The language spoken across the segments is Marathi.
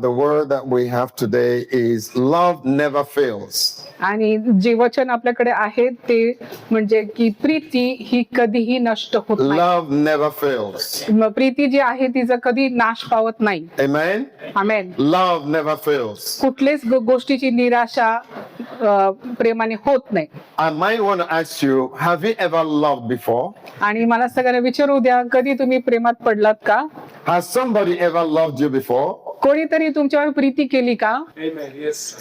the word that we have today is love never fails. आणि जे वचन आपल्याकडे आहे ते म्हणजे की प्रीती ही कधीही नष्ट होत नाही. Love never fails. Preeti ji आहे तिचा कधी नाश पावत नाही. Amen. आमेन. Love never fails. कुठलीच गोष्टीची निराशा प्रेमाने होत नाही. I might want to ask you, have you ever loved before? आणि मला सगळ्यांना विचारू द्या, कधी तुम्ही प्रेमात पडलात का? Has somebody ever loved you before? कोणीतरी तुमच्यावर प्रीती केली का? Amen. Yes.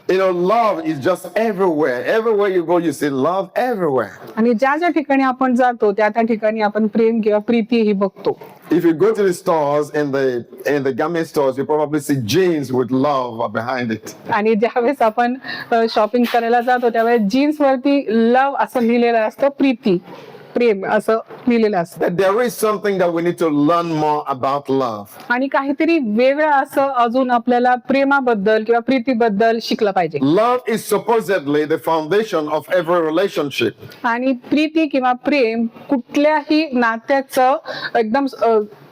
You know, love is just everywhere. Everywhere you go, you see love everywhere. आणि ज्या ज्या ठिकाणी आपण जातो त्या त्या ठिकाणी आपण प्रेम किंवा प्रीती ही बघतो. If you go to the stores, in the garment stores, you probably see jeans with love behind it. आणि ज्यावेळेस आपण शॉपिंग करायला जातो त्यावेळेस जीन्स वरती लव असं लिहिलेलं असतं, प्रीती प्रेम असं लिहिलेलं असतं. That there is something that we need to learn more about love. आणि काहीतरी वेगळं असं अजून आपल्याला प्रेमाबद्दल किंवा प्रीतीबद्दल शिकलं पाहिजे. Love is supposedly the foundation of every relationship. आणि प्रीती किंवा प्रेम कुठल्याही नात्याचं एकदम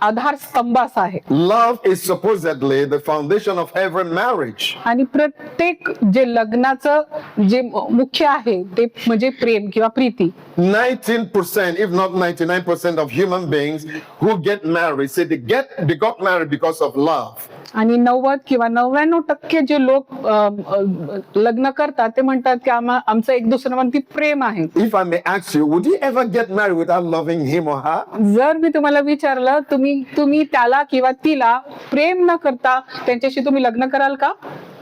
आधारस्तंभ असा आहे. Love is supposedly the foundation of every marriage. आणि प्रत्येक जे लग्नाचं जे मुख्य आहे ते म्हणजे प्रेम किंवा Preeti. 19%, if not 99% of human beings who get married say they got married because of love. आणि 90 किंवा 99% जे लोक लग्न करतात ते म्हणतात की आमचं एक दुसऱ्यावरती प्रेम आहे. If I may ask you, would you ever get married without loving him or her? जर मी तुम्हाला विचारलं तुम्ही त्याला किंवा तिला प्रेम न करता त्यांच्याशी तुम्ही लग्न कराल का?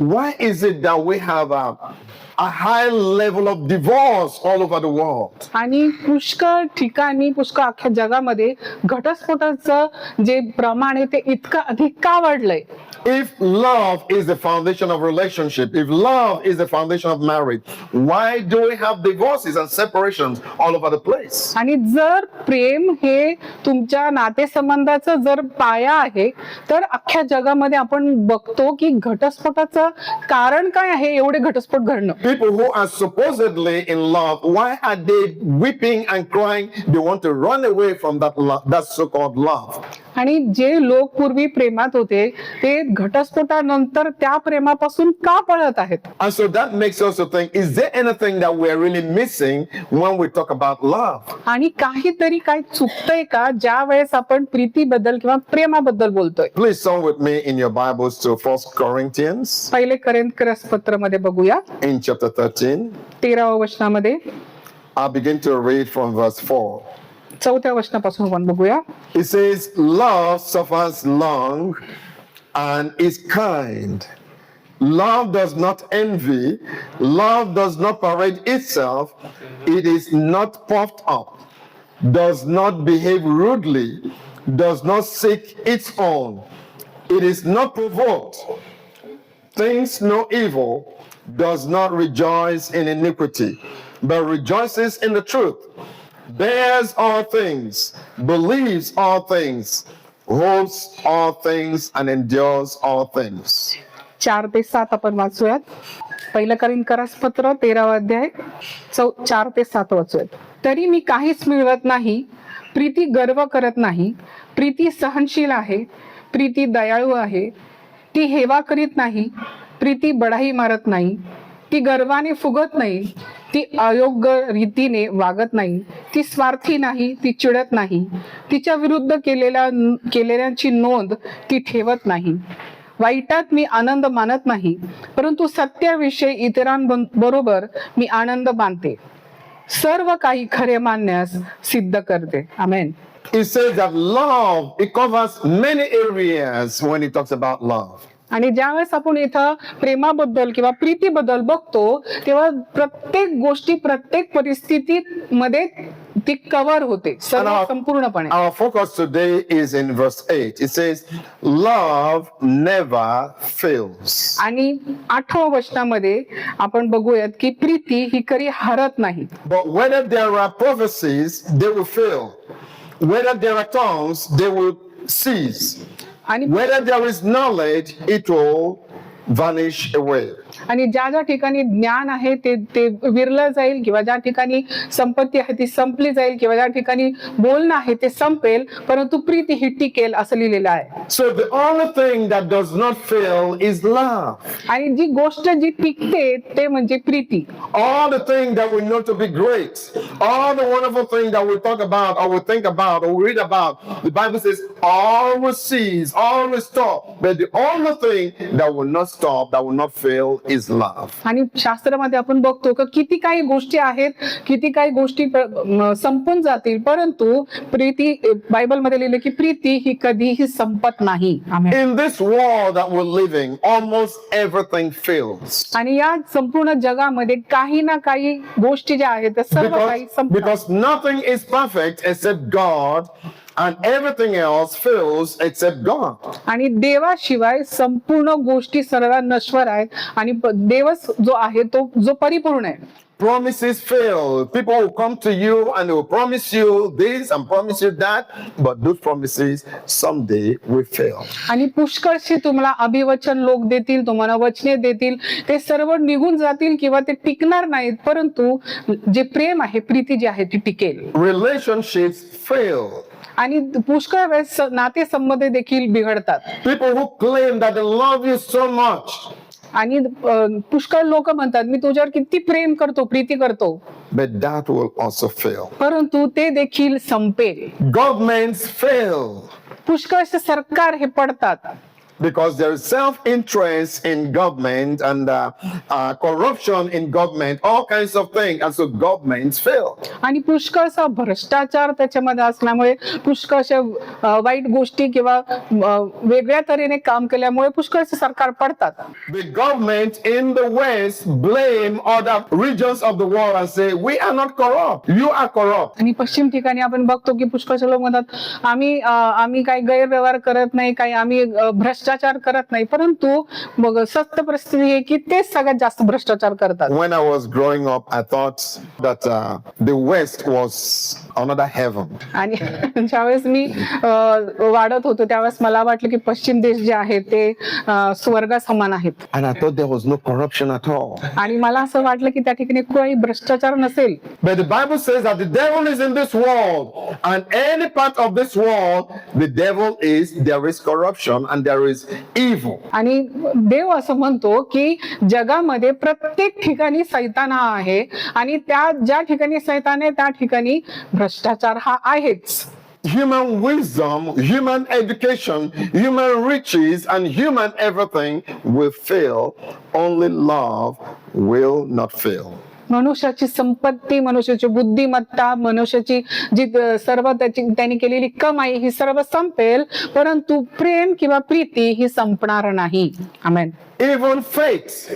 Why is it that we have a high level of divorce all over the world? आणि पुष्कळ ठिकाणी पुष्कळ अख्ख्या जगामध्ये घटस्फोटाचं जे प्रमाण आहे ते इतकं अधिक का वाढलंय? If love is the foundation of relationship, if love is the foundation of marriage, why do we have divorces and separations all over the place? आणि जर प्रेम हे तुमच्या नातेसंबंधाचं जर पाया आहे तर अख्ख्या जगामध्ये आपण बघतो की घटस्फोटाचं कारण काय आहे एवढे घटस्फोट घडणं? People who are supposedly in love, why are they weeping and crying? They want to run away from that love, that so-called love. आणि जे लोक पूर्वी प्रेमात होते ते घटस्फोटानंतर त्या प्रेमापासून का पळत आहेत? And so that makes us to think, is there anything that we're really missing when we talk about love? आणि काहीतरी काय चुकतंय का ज्या वेळेस आपण प्रीतीबद्दल किंवा प्रेमाबद्दल बोलतोय? Please turn with me in your Bibles to 1 Corinthians पहिले कोरिन्थ पत्र मध्ये बघूया, in chapter 13. 13व्या वचनामध्ये. I'll begin to read from verse 4. 4थ्या वचनापासून आपण बघूया. It says, love suffers long and is kind. Love does not envy. Love does not parade itself. It is not puffed up, does not behave rudely, does not seek its own. It is not provoked, thinks no evil, does not rejoice in iniquity, but rejoices in the truth, bears all things, believes all things, hopes all things, and endures all things. 4 ते 7 आपण वाचूयात. पहिलं कोरिन्थ पत्र 13वा अध्याय 4 ते 7 वाचूयात. तरी मी काहीच मिळवत नाही. प्रीती गर्व करत नाही. प्रीती सहनशील आहे. प्रीती दयाळू आहे. ती हेवा करीत नाही. प्रीती बढाई मारत नाही. ती गर्वाने फुगत नाही. ती अयोग्य रीतीने वागत नाही. ती स्वार्थी नाही. ती चिडत नाही. तिच्या विरुद्ध केलेल्याची नोंद ती ठेवत नाही. वाईटात मी आनंद मानत नाही, परंतु सत्याविषयी इतरांबरोबर मी आनंद मानते. सर्व काही खरे मानण्यास सिद्ध करते. आमेन. It says that love, it covers many areas when it talks about love. आणि ज्यावेळेस आपण इथं प्रेमाबद्दल किंवा प्रीतीबद्दल बघतो तेव्हा प्रत्येक गोष्टी प्रत्येक परिस्थितीत मध्ये ती कव्हर होते संपूर्णपणे. Our focus today is in verse 8. It says, love never fails. आणि 8व्या वचनामध्ये आपण बघूयात की प्रीती ही कधी हरत नाही. But whether there are prophecies, they will fail. Whether there are tongues, they will cease. आणि Whether there is knowledge, it will vanish away. आणि ज्या ज्या ठिकाणी ज्ञान आहे ते विरलं जाईल, किंवा ज्या ठिकाणी संपत्ती आहे ती संपली जाईल, किंवा ज्या ठिकाणी बोलणं आहे ते संपेल, परंतु प्रीती ही टिकेल असं लिहिलेलं आहे. So the only thing that does not fail is love. आणि जी गोष्ट जी टिकते ते म्हणजे Preeti. All the things that we know to be great, all the wonderful things that we talk about or we think about or we read about, the Bible says always cease, always stop. But the only thing that will not stop, that will not fail is love. आणि शास्त्रामध्ये आपण बघतो की किती काही गोष्टी आहेत, किती काही गोष्टी संपून जातील, परंतु प्रीती, बायबलमध्ये लिहिले की प्रीती ही कधीही संपत नाही. आमेन. In this world that we're living, almost everything fails. आणि या संपूर्ण जगामध्ये काही ना काही गोष्टी ज्या आहेत त्या सर्व काही संपतात. Because nothing is perfect except God, and everything else fails except God. आणि देवाशिवाय संपूर्ण गोष्टी सर्व नश्वर आहेत, आणि देवच जो आहे तो जो परिपूर्ण आहे. Promises fail. People will come to you and they will promise you this and promise you that, but those promises someday will fail. आणि पुष्कळशी तुम्हाला अभिवचन लोक देतील, तुम्हाला वचने देतील, ते सर्व निघून जातील किंवा ते टिकणार नाहीत, परंतु जे प्रेम आहे, प्रीती जी आहे ती टिकेल. Relationships fail. आणि पुष्कळ वेळेस नातेसंबंध देखील बिघडतात. People who claim that they love you so much, आणि पुष्कळ लोक म्हणतात मी तुझ्यावर किती प्रेम करतो, प्रीती करतो, but that will also fail. परंतु ते देखील संपेल. Governments fail. पुष्कळसे सरकार हे पडतात. Because there is self-interest in government and corruption in government, all kinds of things, and so governments fail. आणि पुष्कळसा भ्रष्टाचार त्याच्यामध्ये असल्यामुळे, पुष्कळशा वाईट गोष्टी किंवा वेगळ्या तऱ्हेने काम केल्यामुळे पुष्कळसे सरकार पडतात. The government in the West blame other regions of the world and say, we are not corrupt, you are corrupt. आणि पश्चिम ठिकाणी आपण बघतो की पुष्कळचे लोक म्हणतात आम्ही काही गैरव्यवहार करत नाही, काही आम्ही भ्रष्टाचार करत नाही, परंतु मग सत्य परिस्थिती आहे की तेच सगळ्यात जास्त भ्रष्टाचार करतात. When I was growing up, I thought that the West was another heaven. आणि ज्यावेळेस मी वाढत होतो त्यावेळेस मला वाटलं की पश्चिम देश जे आहेत ते स्वर्गासमान आहेत. And I thought there was no corruption at all. आणि मला असं वाटलं की त्या ठिकाणी काही भ्रष्टाचार नसेल. But the Bible says that the devil is in this world, and any part of this world, the devil is, there is corruption and there is evil. आणि देव असं म्हणतो की जगामध्ये प्रत्येक ठिकाणी सैतान हा आहे, आणि त्या ज्या ठिकाणी सैतान आहे त्या ठिकाणी भ्रष्टाचार हा आहेच. Human wisdom, human education, human riches, and human everything will fail. Only love will not fail. मनुष्याची संपत्ती, मनुष्याची बुद्धिमत्ता, मनुष्याची जी सर्व त्यांनी केलेली कमाई ही सर्व संपेल, परंतु प्रेम किंवा प्रीती ही संपणार नाही. आमेन. Even faith,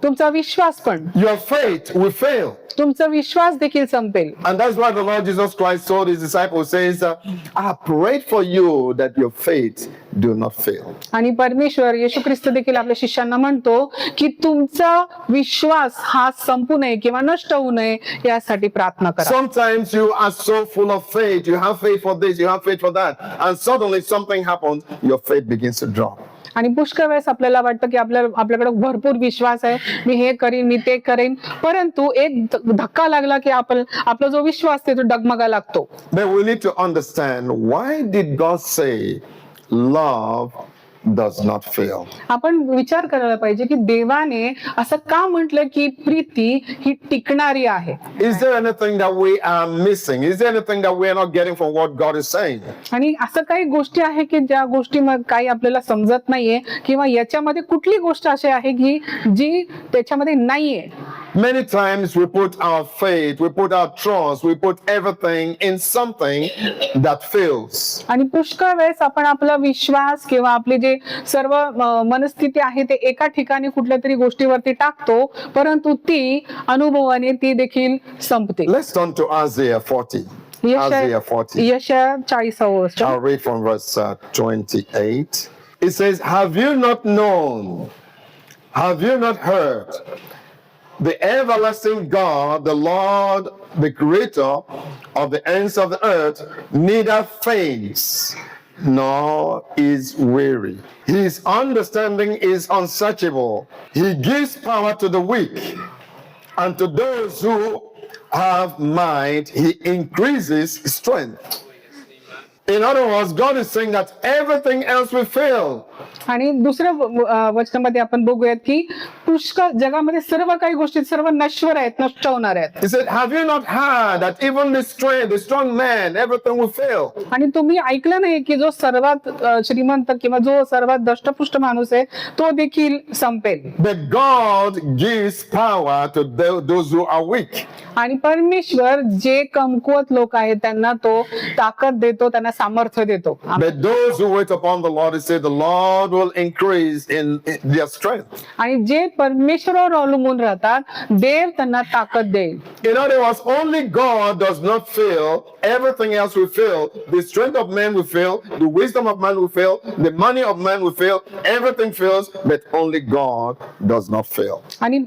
तुमचा विश्वास पण, your faith will fail. तुमचा विश्वास देखील संपेल. And that's why the Lord Jesus Christ told his disciples, says, I have prayed for you that your faith do not fail. आणि परमेश्वर येशू ख्रिस्त देखील आपल्या शिष्यांना म्हणतो की तुमचा विश्वास हा संपू नये किंवा नष्ट होऊ नये यासाठी प्रार्थना करा. Sometimes you are so full of faith, you have faith for this, you have faith for that, and suddenly something happens, your faith begins to drop. आणि पुष्कळ वेळेस आपल्याला वाटतं की आपल्याकडे भरपूर विश्वास आहे, मी हे करीन, मी ते करेन, परंतु एक धक्का लागला की आपला जो विश्वास आहे तो डगमगा लागतो. But we need to understand, why did God say love does not fail? आपण विचार करायला पाहिजे की देवाने असं का म्हटलं की प्रीती ही टिकणारी आहे. Is there anything that we are missing? Is there anything that we are not getting from what God is saying? आणि असं काही गोष्टी आहे की ज्या गोष्टी काही आपल्याला समजत नाहीये, किंवा याच्यामध्ये कुठली गोष्ट अशी आहे की जी त्याच्यामध्ये नाहीये. Many times we put our faith, we put our trust, we put everything in something that fails. आणि पुष्कळ वेळेस आपण आपला विश्वास किंवा आपले जे सर्व मनस्थिती आहे ते एका ठिकाणी कुठल्या तरी गोष्टीवरती टाकतो, परंतु ती अनुभवाने ती देखील संपते. Let's turn to Isaiah 40. Isaiah 40. यशाया 40व वचन. I'll read from verse 28. It says, have you not known? Have you not heard? The everlasting God, the Lord, the creator of the ends of the earth, neither faints nor is weary. His understanding is unsearchable. He gives power to the weak, and to those who have might, he increases strength. In other words, God is saying that everything else will fail. आणि दुसऱ्या वचनामध्ये आपण बघूयात की पुष्कळ जगामध्ये सर्व काही गोष्टी सर्व नश्वर आहेत, नष्ट होणार आहेत. He said, have you not heard that even the strong man, everything will fail? आणि तुम्ही ऐकलं नाही की जो सर्वात श्रीमंत किंवा जो सर्वात दष्टपुष्ट माणूस आहे तो देखील संपेल. But God gives power to those who are weak. आणि परमेश्वर जे कमकुवत लोक आहेत त्यांना तो ताकद देतो, त्यांना सामर्थ्य देतो. But those who wait upon the Lord, he said, the Lord will increase in their strength. आणि जे परमेश्वरावर अवलंबून राहतात देव त्यांना ताकद देईल. In other words, only God does not fail. Everything else will fail. The strength of man will fail. The wisdom of man will fail. The money of man will fail. Everything fails, but only God does not fail. आणि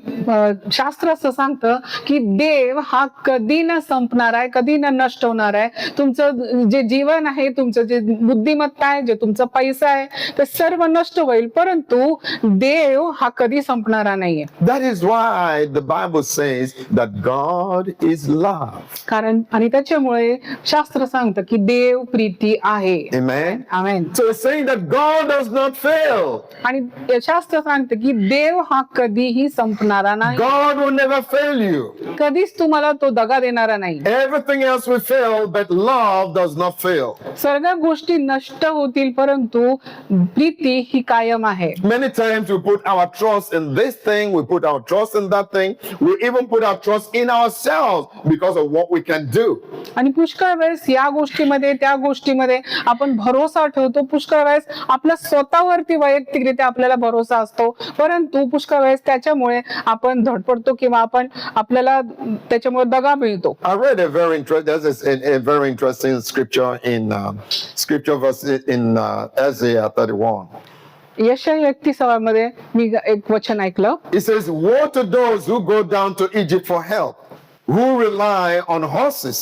शास्त्र असं सांगतं की देव हा कधी न संपणार आहे, कधी न नष्ट होणार आहे. तुमचं जे जीवन आहे, तुमचं जे बुद्धिमत्ता आहे, जे तुमचा पैसा आहे ते सर्व नष्ट होईल, परंतु देव हा कधी संपणारा नाहीये. That is why the Bible says that God is love. कारण आणि त्याच्यामुळे शास्त्र सांगतं की देव प्रीती आहे. Amen. Amen. So it's saying that God does not fail. आणि शास्त्र सांगतं की देव हा कधीही संपणारा नाही. God will never fail you. कधीच तुम्हाला तो दगा देणारा नाही. Everything else will fail, but love does not fail. सर्व गोष्टी नष्ट होतील परंतु प्रीती ही कायम आहे. Many times we put our trust in this thing, we put our trust in that thing, we even put our trust in ourselves because of what we can do. आणि पुष्कळ वेळेस या गोष्टीमध्ये त्या गोष्टीमध्ये आपण भरोसा ठेवतो. पुष्कळ वेळेस आपल्या स्वतःवरती वैयक्तिकरित्या आपल्याला भरोसा असतो, परंतु पुष्कळ वेळेस त्याच्यामुळे आपण धडपडतो किंवा आपल्याला त्याच्यामुळे दगा मिळतो. I read a very interesting scripture in scripture verse in Isaiah 31. यशाया 31 मध्ये मी एक वचन ऐकलं. It says, woe to those who go down to Egypt for help, who rely on horses,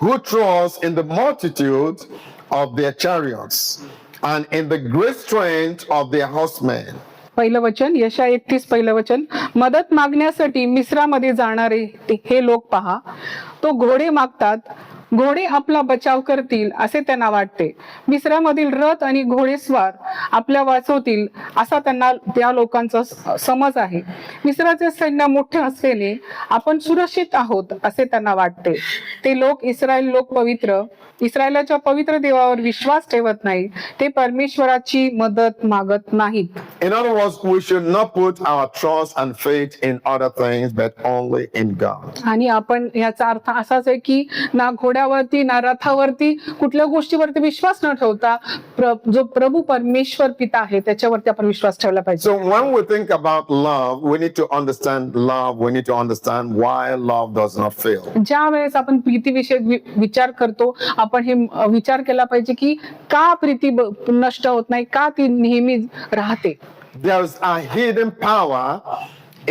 who trust in the multitude of their chariots, and in the great strength of their horsemen. पहिलं वचन यशाया 31 पहिलं वचन. मदत मागण्यासाठी मिस्रामध्ये जाणारे हे लोक पहा, तो घोडे मागतात, घोडे आपला बचाव करतील असे त्यांना वाटते. मिस्रामधील रथ आणि घोडेस्वार आपल्या वाचवतील असा त्यांना त्या लोकांचा समज आहे. मिस्राचे सैन्य मोठे असलेले आपण सुरक्षित आहोत असे त्यांना वाटते. ते लोक इस्रायलाच्या पवित्र देवावर विश्वास ठेवत नाही, ते परमेश्वराची मदत मागत नाहीत. In other words, we should not put our trust and faith in other things, but only in God. आणि आपण याचा अर्थ असाच आहे की ना घोड्यावरती ना रथावरती कुठल्या गोष्टीवरती विश्वास न ठेवता जो प्रभू परमेश्वर पिता आहे त्याच्यावरती आपण विश्वास ठेवला पाहिजे. So when we think about love, we need to understand love. We need to understand why love does not fail. ज्या वेळेस आपण प्रीतीविषयी विचार करतो, आपण हे विचार केला पाहिजे की का प्रीती नष्ट होत नाही, का ती नेहमी राहते. There's a hidden power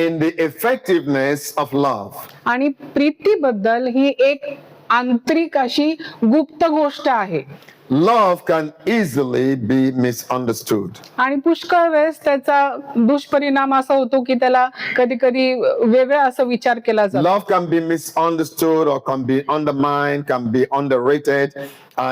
in the effectiveness of love. आणि प्रीतीबद्दल ही एक आंतरिक अशी गुप्त गोष्ट आहे. Love can easily be misunderstood. आणि पुष्कळ वेळेस त्याचा दुष्परिणाम असा होतो की त्याला कधी कधी वेगळा असा विचार केला जातो. Love can be misunderstood or can be undermined, can be underrated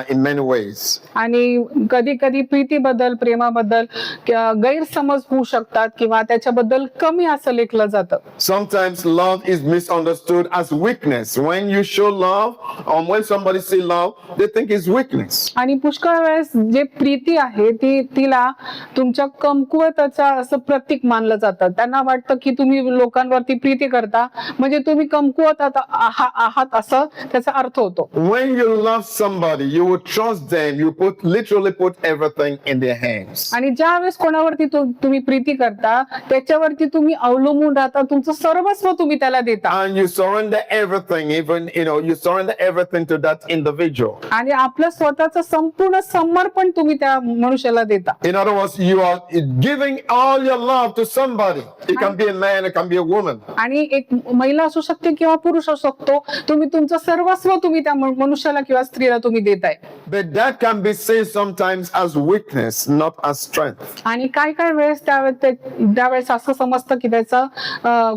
in many ways. आणि कधी कधी प्रीतीबद्दल प्रेमाबद्दल गैरसमज होऊ शकतात किंवा त्याच्याबद्दल कमी असं लेखलं जातं. Sometimes love is misunderstood as weakness. When you show love or when somebody say love, they think it's weakness. आणि पुष्कळ वेळेस जे प्रीती आहे तिला तुमच्या कमकुवताचा असं प्रतीक मानलं जातं. त्यांना वाटतं की तुम्ही लोकांवरती प्रीती करता म्हणजे तुम्ही कमकुवत आहात असं त्याचा अर्थ होतो. When you love somebody, you would trust them. You literally put everything in their hands. आणि ज्या वेळेस कोणावरती तुम्ही प्रीती करता त्याच्यावरती तुम्ही अवलंबून राहता, तुमचं सर्वस्व तुम्ही त्याला देता. And you surrender everything, even you surrender everything to that individual. आणि आपलं स्वतःचं संपूर्ण समर्पण तुम्ही त्या मनुष्याला देता. In other words, you are giving all your love to somebody. It can be a man, it can be a woman. आणि एक महिला असू शकते किंवा पुरुष असू शकतो, तुम्ही तुमचं सर्वस्व तुम्ही त्या मनुष्याला किंवा स्त्रीला तुम्ही देताय. But that can be seen sometimes as weakness, not as strength. आणि काय काय वेळेस त्यावेळेस असं समजतं की त्याचा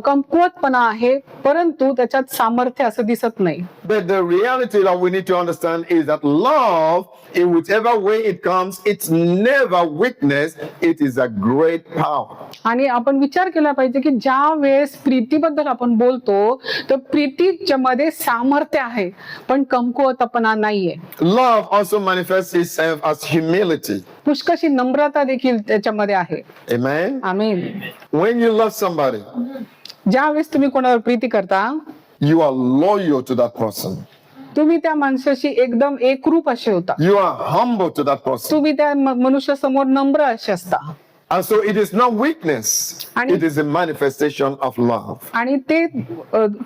कमकुवतपणा आहे, परंतु त्याच्यात सामर्थ्य असं दिसत नाही. But the reality that we need to understand is that love, in whichever way it comes, it's never weakness, it is a great power. आणि आपण विचार केला पाहिजे की ज्या वेळेस प्रीतीबद्दल आपण बोलतो तर प्रीतीच्या मध्ये सामर्थ्य आहे, पण कमकुवतपणा नाहीये. Love also manifests itself as humility. पुष्कशी नम्रता देखील त्याच्यामध्ये आहे. Amen. Amen. When you love somebody, ज्या वेळेस तुम्ही कोणावर प्रीती करता, you are loyal to that person. तुम्ही त्या माणसाशी एकदम एकरूप असे होता. You are humble to that person. तुम्ही त्या मनुष्यासमोर नम्र असे असता. And so it is not weakness, आणि- it is a manifestation of love. आणि ते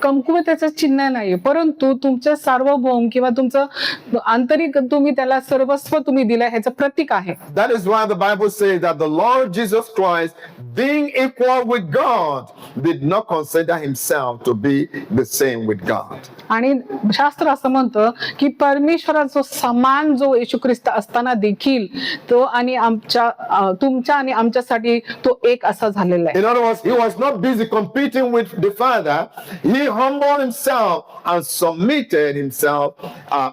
कमकुवतेचं चिन्ह नाही, परंतु तुमचं सार्वभौम किंवा तुमचं आंतरिक तुम्ही त्याला सर्वस्व तुम्ही दिलं ह्याचं प्रतीक आहे. That is why the Bible says that the Lord Jesus Christ, being equal with God, did not consider himself to be the same with God. आणि शास्त्र असं म्हणतं की परमेश्वराचा समान जो येशू ख्रिस्त असताना देखील तो आणि तुमच्या आणि आमच्यासाठी तो एक असा झालेला आहे. In other words, he was not busy competing with the Father. He humbled himself and submitted himself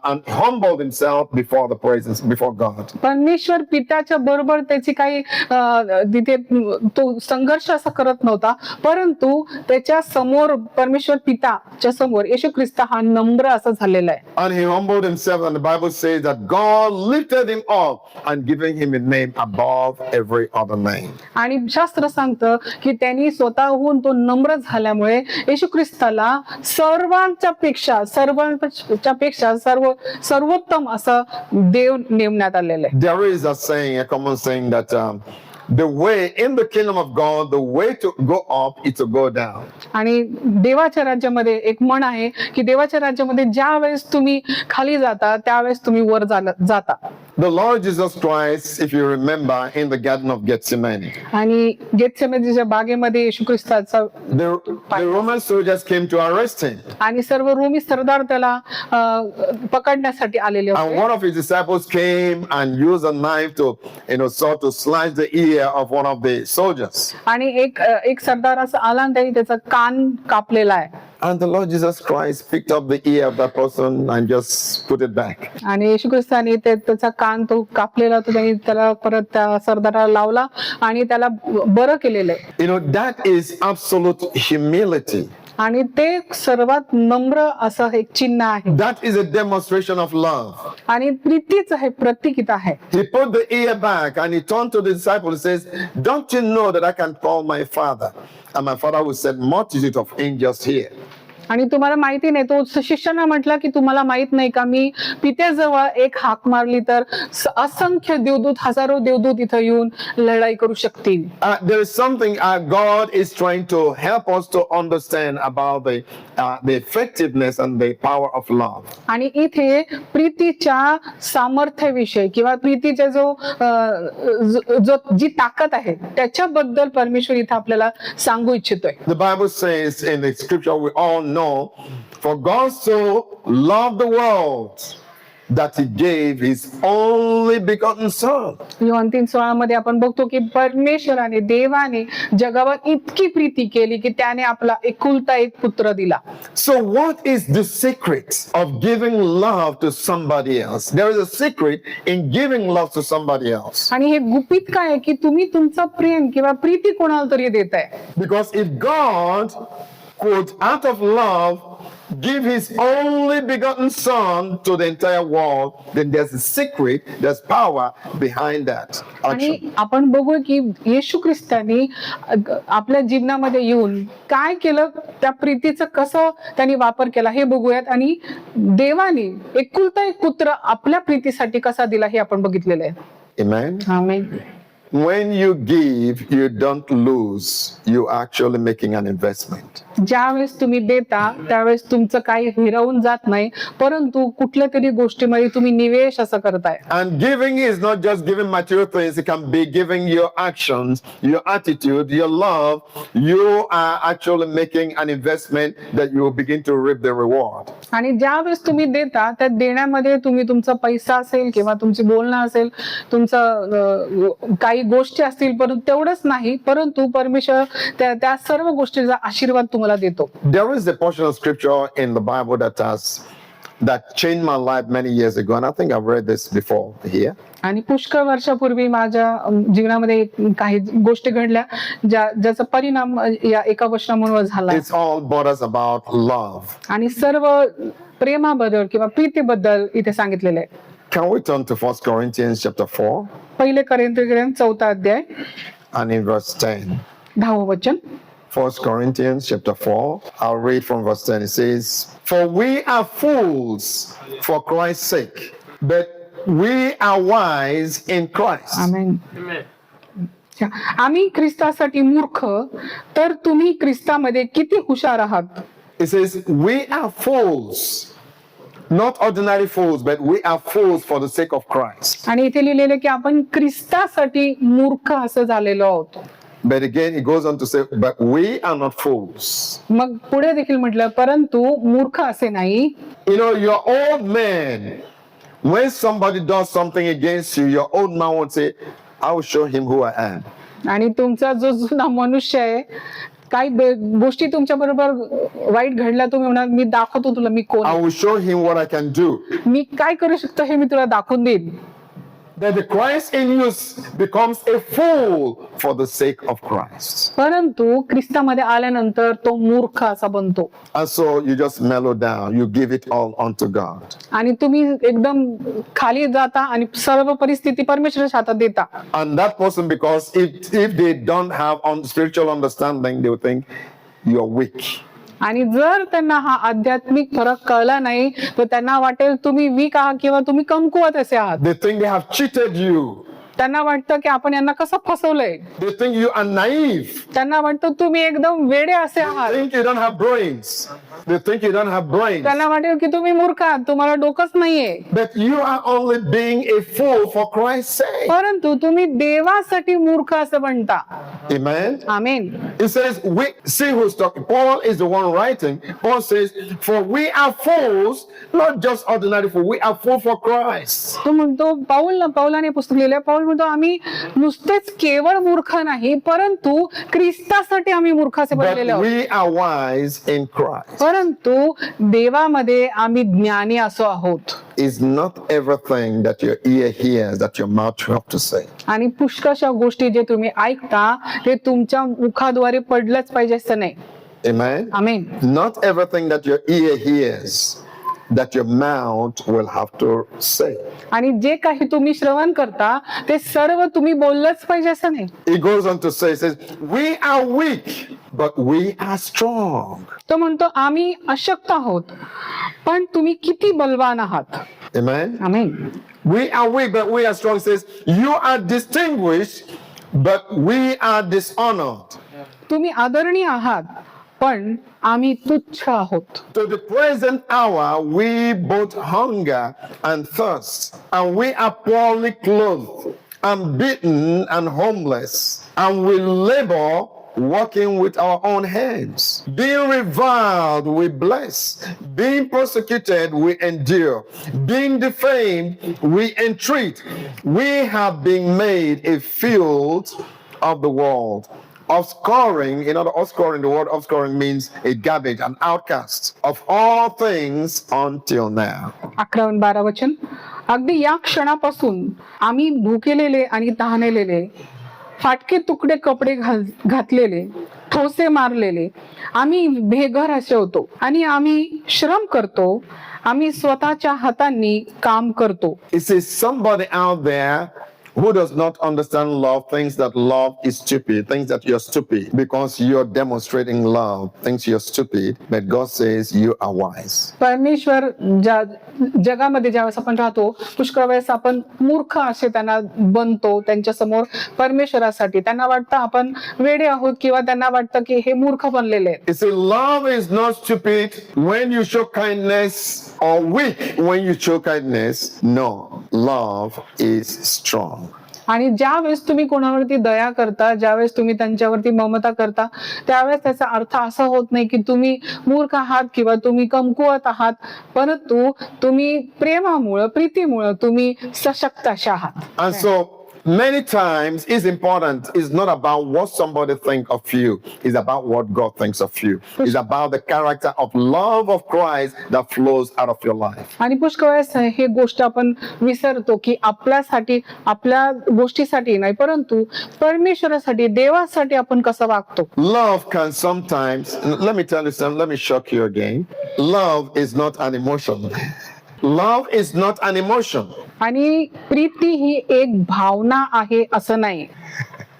and humbled himself before the presence, before God. परमेश्वर पित्याच्या बरोबर त्याची काही तिथे तो संघर्ष असा करत नव्हता, परंतु त्याच्या समोर परमेश्वर पिताच्या समोर येशू ख्रिस्त हा नम्र असा झालेला आहे. And he humbled himself, and the Bible says that God lifted him up and giving him a name above every other name. आणि शास्त्र सांगतं की त्यांनी स्वतःहून तो नम्र झाल्यामुळे येशू ख्रिस्ताला सर्वांच्या पेक्षा सर्वोत्तम असं देव नेमण्यात आलेलं आहे. There is a saying, a common saying that the way in the kingdom of God, the way to go up is to go down. आणि देवाच्या राज्यामध्ये एक म्हण आहे की देवाच्या राज्यामध्ये ज्या वेळेस तुम्ही खाली जाता त्यावेळेस तुम्ही वर जाता. The Lord Jesus Christ, if you remember, in the Garden of Gethsemane, आणि गेतसेमनेच्या बागेमध्ये येशू ख्रिस्ताचा the Roman soldiers came to arrest him. आणि सर्व रोमी सरदार त्याला पकडण्यासाठी आलेले And होते. one of his disciples came and used a knife to, sought to slice the ear of one of the soldiers. आणि एक सरदार असा आला आणि त्यांनी त्याचा कान कापलेला आहे. And the Lord Jesus Christ picked up the ear of that person and just put it back. आणि येशू ख्रिस्ताने त्याचा कान तो कापलेला होता, त्यांनी त्याला परत त्या सरदाराला लावला आणि त्याला बरं केलेलं आहे. That is absolute humility. आणि ते सर्वात नम्र असं एक चिन्ह आहे. That is a demonstration of love. आणि प्रीतीच हे प्रतीकित आहे. He put the ear back and he turned to the disciple and says, "Don't you know that I can call my Father, and my Father will send multitude of angels here?" आणि तुम्हाला माहिती नाही, तो शिष्यांना म्हटला की तुम्हाला माहित नाही का मी पित्याजवळ एक हाक मारली तर असंख्य देवदूत, हजारो देवदूत इथं येऊन लढाई करू शकतील. There is something God is trying to help us to understand about the effectiveness and the power of love. आणि इथे प्रीतीच्या सामर्थ्याविषयी किंवा प्रीतीच्या जी ताकद आहे त्याच्याबद्दल परमेश्वर इथे आपल्याला सांगू इच्छितोय. The Bible says in the scripture we all know, for God so loved the world that he gave his only begotten son. Yohan 3:16 मध्ये आपण बघतो की परमेश्वराने देवाने जगावर इतकी प्रीती केली की त्याने आपला एकुलता एक पुत्र दिला. So what is the secret of giving love to somebody else? There is a secret in giving love to somebody else. आणि हे गुपित काय आहे की तुम्ही तुमचं प्रेम किंवा प्रीती कोणाला तरी देताय. Because if God could, out of love, give his only begotten son to the entire world, then there's a secret, there's power behind that आणि action. आपण बघू की येशू ख्रिस्तानी आपल्या जीवनामध्ये येऊन काय केलं, त्या प्रीतीचं कसं त्यांनी वापर केला हे बघूयात. आणि देवाने एकुलता एक पुत्र आपल्या प्रीतीसाठी कसा दिला हे आपण बघितलेलं आहे. Amen. Amen. when you give, you don't lose. You're actually making an investment. ज्यावेळेस तुम्ही देता त्यावेळेस तुमचं काही हिरावून जात नाही, परंतु कुठल्या तरी गोष्टीमध्ये तुम्ही निवेश असं करताय. And giving is not just giving material things, it can be giving your actions, your attitude, your love. You are actually making an investment that you will begin to reap the reward. आणि ज्यावेळेस तुम्ही देता त्या देण्यामध्ये तुम्ही तुमचा पैसा असेल किंवा तुमची बोलणं असेल, तुमचं काही गोष्टी असतील, परंतु तेवढंच नाही, परंतु परमेश्वर त्या सर्व गोष्टीचा आशीर्वाद तुम्हाला देतो. There is a portion of scripture in the Bible that changed my life many years ago, and I think I've read this before here. आणि पुष्कळ वर्षापूर्वी माझ्या जीवनामध्ये काही गोष्टी घडल्या ज्याचा परिणाम या एका वचनामुळे झाला. It's all borders about love. आणि सर्व प्रेमाबद्दल किंवा प्रीतीबद्दल इथे सांगितलेलं आहे. Can we turn to 1 Corinthians chapter 4 पहिले कोरिन्थीय 4 अध्याय and in verse 10? 10 वचन. 1 Corinthians chapter 4, I'll read from verse 10. It says, "For we are fools for Christ's sake, but we are wise in Christ." आमेन. आम्ही ख्रिस्तासाठी मूर्ख, तर तुम्ही ख्रिस्तामध्ये किती हुशार आहात. It says, we are fools. Not ordinary fools, but we are fools for the sake of Christ. आणि इथे लिहिलेलं की आपण ख्रिस्तासाठी मूर्ख असं झालेलो आहोत. But again, it goes on to say, but we are not fools. मग पुढे देखील म्हटलं, परंतु मूर्ख असे नाही. You know, your old man, when somebody does something against you, your old man would say, I will show him who I am. आणि तुमचा जो जुना मनुष्य आहे, काही गोष्टी तुमच्या बरोबर वाईट घडल्या, तुम्ही म्हणाल मी दाखवतो तुला मी कोण I आहे. will show him what I can do. मी काय करू शकतो हे मी तुला दाखवून देईन. That the Christ in you becomes a fool for the sake of Christ. परंतु ख्रिस्तामध्ये आल्यानंतर तो मूर्ख असा बनतो. And so you just mellow down. You give it all unto God. आणि तुम्ही एकदम खाली जाता आणि सर्व परिस्थिती परमेश्वराच्या हातात देता. And that person, because if they don't have spiritual understanding, they will think you're weak. आणि जर त्यांना हा आध्यात्मिक फरक कळला नाही, तर त्यांना वाटेल तुम्ही वीक आहात किंवा तुम्ही कमकुवत असे आहात. They think they have cheated you. त्यांना वाटतं की आपण यांना कसं फसवलंय. They think you are naive. त्यांना वाटतं तुम्ही एकदम वेडे असे They आहात. think you don't have brains. They think you don't have brains. त्यांना वाटेल की तुम्ही मूर्ख आहात, तुम्हाला डोकंच नाहीये. But you are only being a fool for Christ's sake. परंतु तुम्ही देवासाठी मूर्ख असं म्हणता. Amen. Amen. It says, we see who's talking. Paul is the one writing. Paul says, for we are fools, not just ordinary fools. We are fools for Christ. तो म्हणतो पौलाने पुस्तक लिहिलंय. पौल म्हणतो आम्ही नुसतेच केवळ मूर्ख नाही, परंतु ख्रिस्तासाठी आम्ही मूर्ख असे But बनलेले आहोत. we are wise in Christ. परंतु देवामध्ये आम्ही ज्ञानी असो आहोत. Is not everything that your ear hears that your mouth have to say. आणि पुष्कळशा गोष्टी जे तुम्ही ऐकता ते तुमच्या मुखाद्वारे पडलंच पाहिजे असं नाही. Amen. Amen. Not everything that your ear hears that your mouth will have to say. आणि जे काही तुम्ही श्रवण करता ते सर्व तुम्ही बोललंच पाहिजे असं नाही. It goes on to say, it says, we are weak, but we are strong. तो म्हणतो आम्ही अशक्त आहोत, पण तुम्ही किती बलवान आहात. Amen. Amen. We are weak, but we are strong. It says, you are distinguished, but we are dishonored. तुम्ही आदरणीय आहात, पण आम्ही तुच्छ आहोत. To the present hour, we both hunger and thirst, and we are poorly clothed, and beaten and homeless, and we labor working with our own hands. Being reviled, we bless. Being persecuted, we endure. Being defamed, we entreat. We have been made a field of the world. Offscoring, offscoring, the word offscoring means a garbage, an outcast of all things until now. 11-12 वचन. अगदी या क्षणापासून आम्ही भुकेलेले आणि तहानलेले, फाटके तुकडे कपडे घातलेले, ठोसे मारलेले, आम्ही बेघर असे होतो आणि आम्ही श्रम करतो, आम्ही स्वतःच्या हातांनी काम करतो. It says somebody out there who does not understand love thinks that love is stupid, thinks that you're stupid because you're demonstrating love, thinks you're stupid, but God says you are wise. परमेश्वर जगामध्ये ज्यावेळेस आपण राहतो पुष्कळ वेळेस आपण मूर्ख असे त्यांना बनतो त्यांच्या समोर परमेश्वरासाठी. त्यांना वाटतं आपण वेडे आहोत किंवा त्यांना वाटतं की हे मूर्ख बनलेले आहेत. You see, love is not stupid when you show kindness or weak when you show kindness. No, love is strong. आणि ज्या वेळेस तुम्ही कोणावरती दया करता, ज्यावेळेस तुम्ही त्यांच्यावरती ममता करता, त्यावेळेस त्याचा अर्थ असा होत नाही की तुम्ही मूर्ख आहात किंवा तुम्ही कमकुवत आहात, परंतु तुम्ही प्रेमामुळं प्रीतीमुळं तुम्ही सशक्त अशा आहात. And so many times it's important. It's not about what somebody think of you. It's about what God thinks of you. It's about the character of love of Christ that flows out of your life. आणि पुष्कळ वेळेस हे गोष्ट आपण विसरतो की आपल्यासाठी आपल्या गोष्टीसाठी नाही, परंतु परमेश्वरासाठी देवासाठी आपण कसं वागतो. Love can sometimes, let me tell you something, let me shock you again. Love is not an emotion. Love is not an emotion. आणि प्रीती ही एक भावना आहे असं नाही.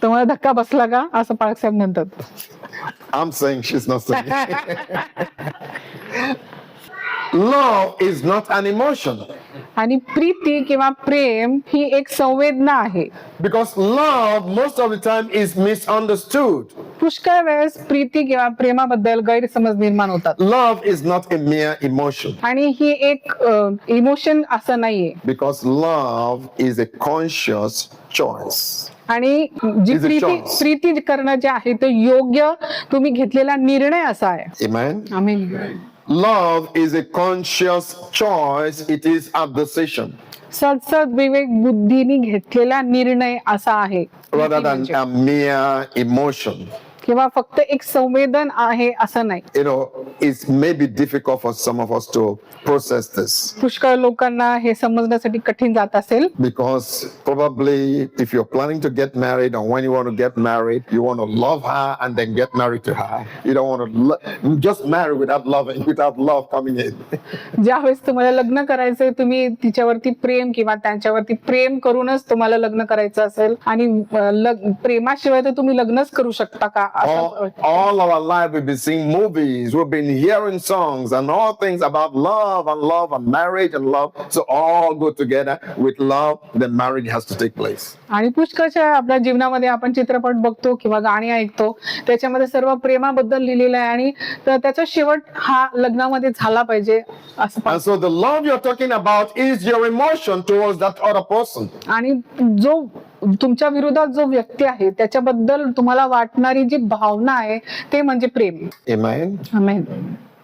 तुम्हाला धक्का बसला का असं पाळक साहेब म्हणतात. I'm saying she's not saying. Love is not an emotion. आणि प्रीती किंवा प्रेम ही एक संवेदना आहे. Because love most of the time is misunderstood. पुष्कळ वेळेस प्रीती किंवा प्रेमाबद्दल गैरसमज निर्माण होतात. Love is not a mere emotion. आणि ही एक इमोशन असं नाहीये. Because love is a conscious choice. आणि जी It's a Preeti choice. Preeti करणं जे आहे ते योग्य तुम्ही घेतलेला निर्णय असा आहे. Amen. Amen. Love is a conscious choice. It is a decision. सदसद विवेक बुद्धीने घेतलेला निर्णय असा आहे. Rather than a mere emotion. किंवा फक्त एक संवेदन आहे असं नाही. You know, it's maybe difficult for some of us to process this. पुष्कळ लोकांना हे समजण्यासाठी कठीण जात असेल. Because probably if you're planning to get married or when you want to get married, you want to love her and then get married to her. You don't want to just marry without loving, without love coming in. ज्यावेळेस तुम्हाला लग्न करायचंय तुम्ही तिच्यावरती प्रेम किंवा त्यांच्यावरती प्रेम करूनच तुम्हाला लग्न करायचं असेल आणि प्रेमाशिवाय तर तुम्ही लग्नच करू शकता का. All our life we've been seeing movies, we've been hearing songs and all things about love and marriage and love. So all go together with love, then marriage has to take place. आणि पुष्कळच्या आपल्या जीवनामध्ये आपण चित्रपट बघतो किंवा गाणी ऐकतो, त्याच्यामध्ये सर्व प्रेमाबद्दल लिहिलेलं आहे आणि त्याचा शेवट हा लग्नामध्ये झाला पाहिजे असं. And so the love you're talking about is your emotion towards that other person. आणि जो तुमच्या विरोधात जो व्यक्ती आहे त्याच्याबद्दल तुम्हाला वाटणारी जी भावना आहे ते म्हणजे प्रेम. Amen. Amen.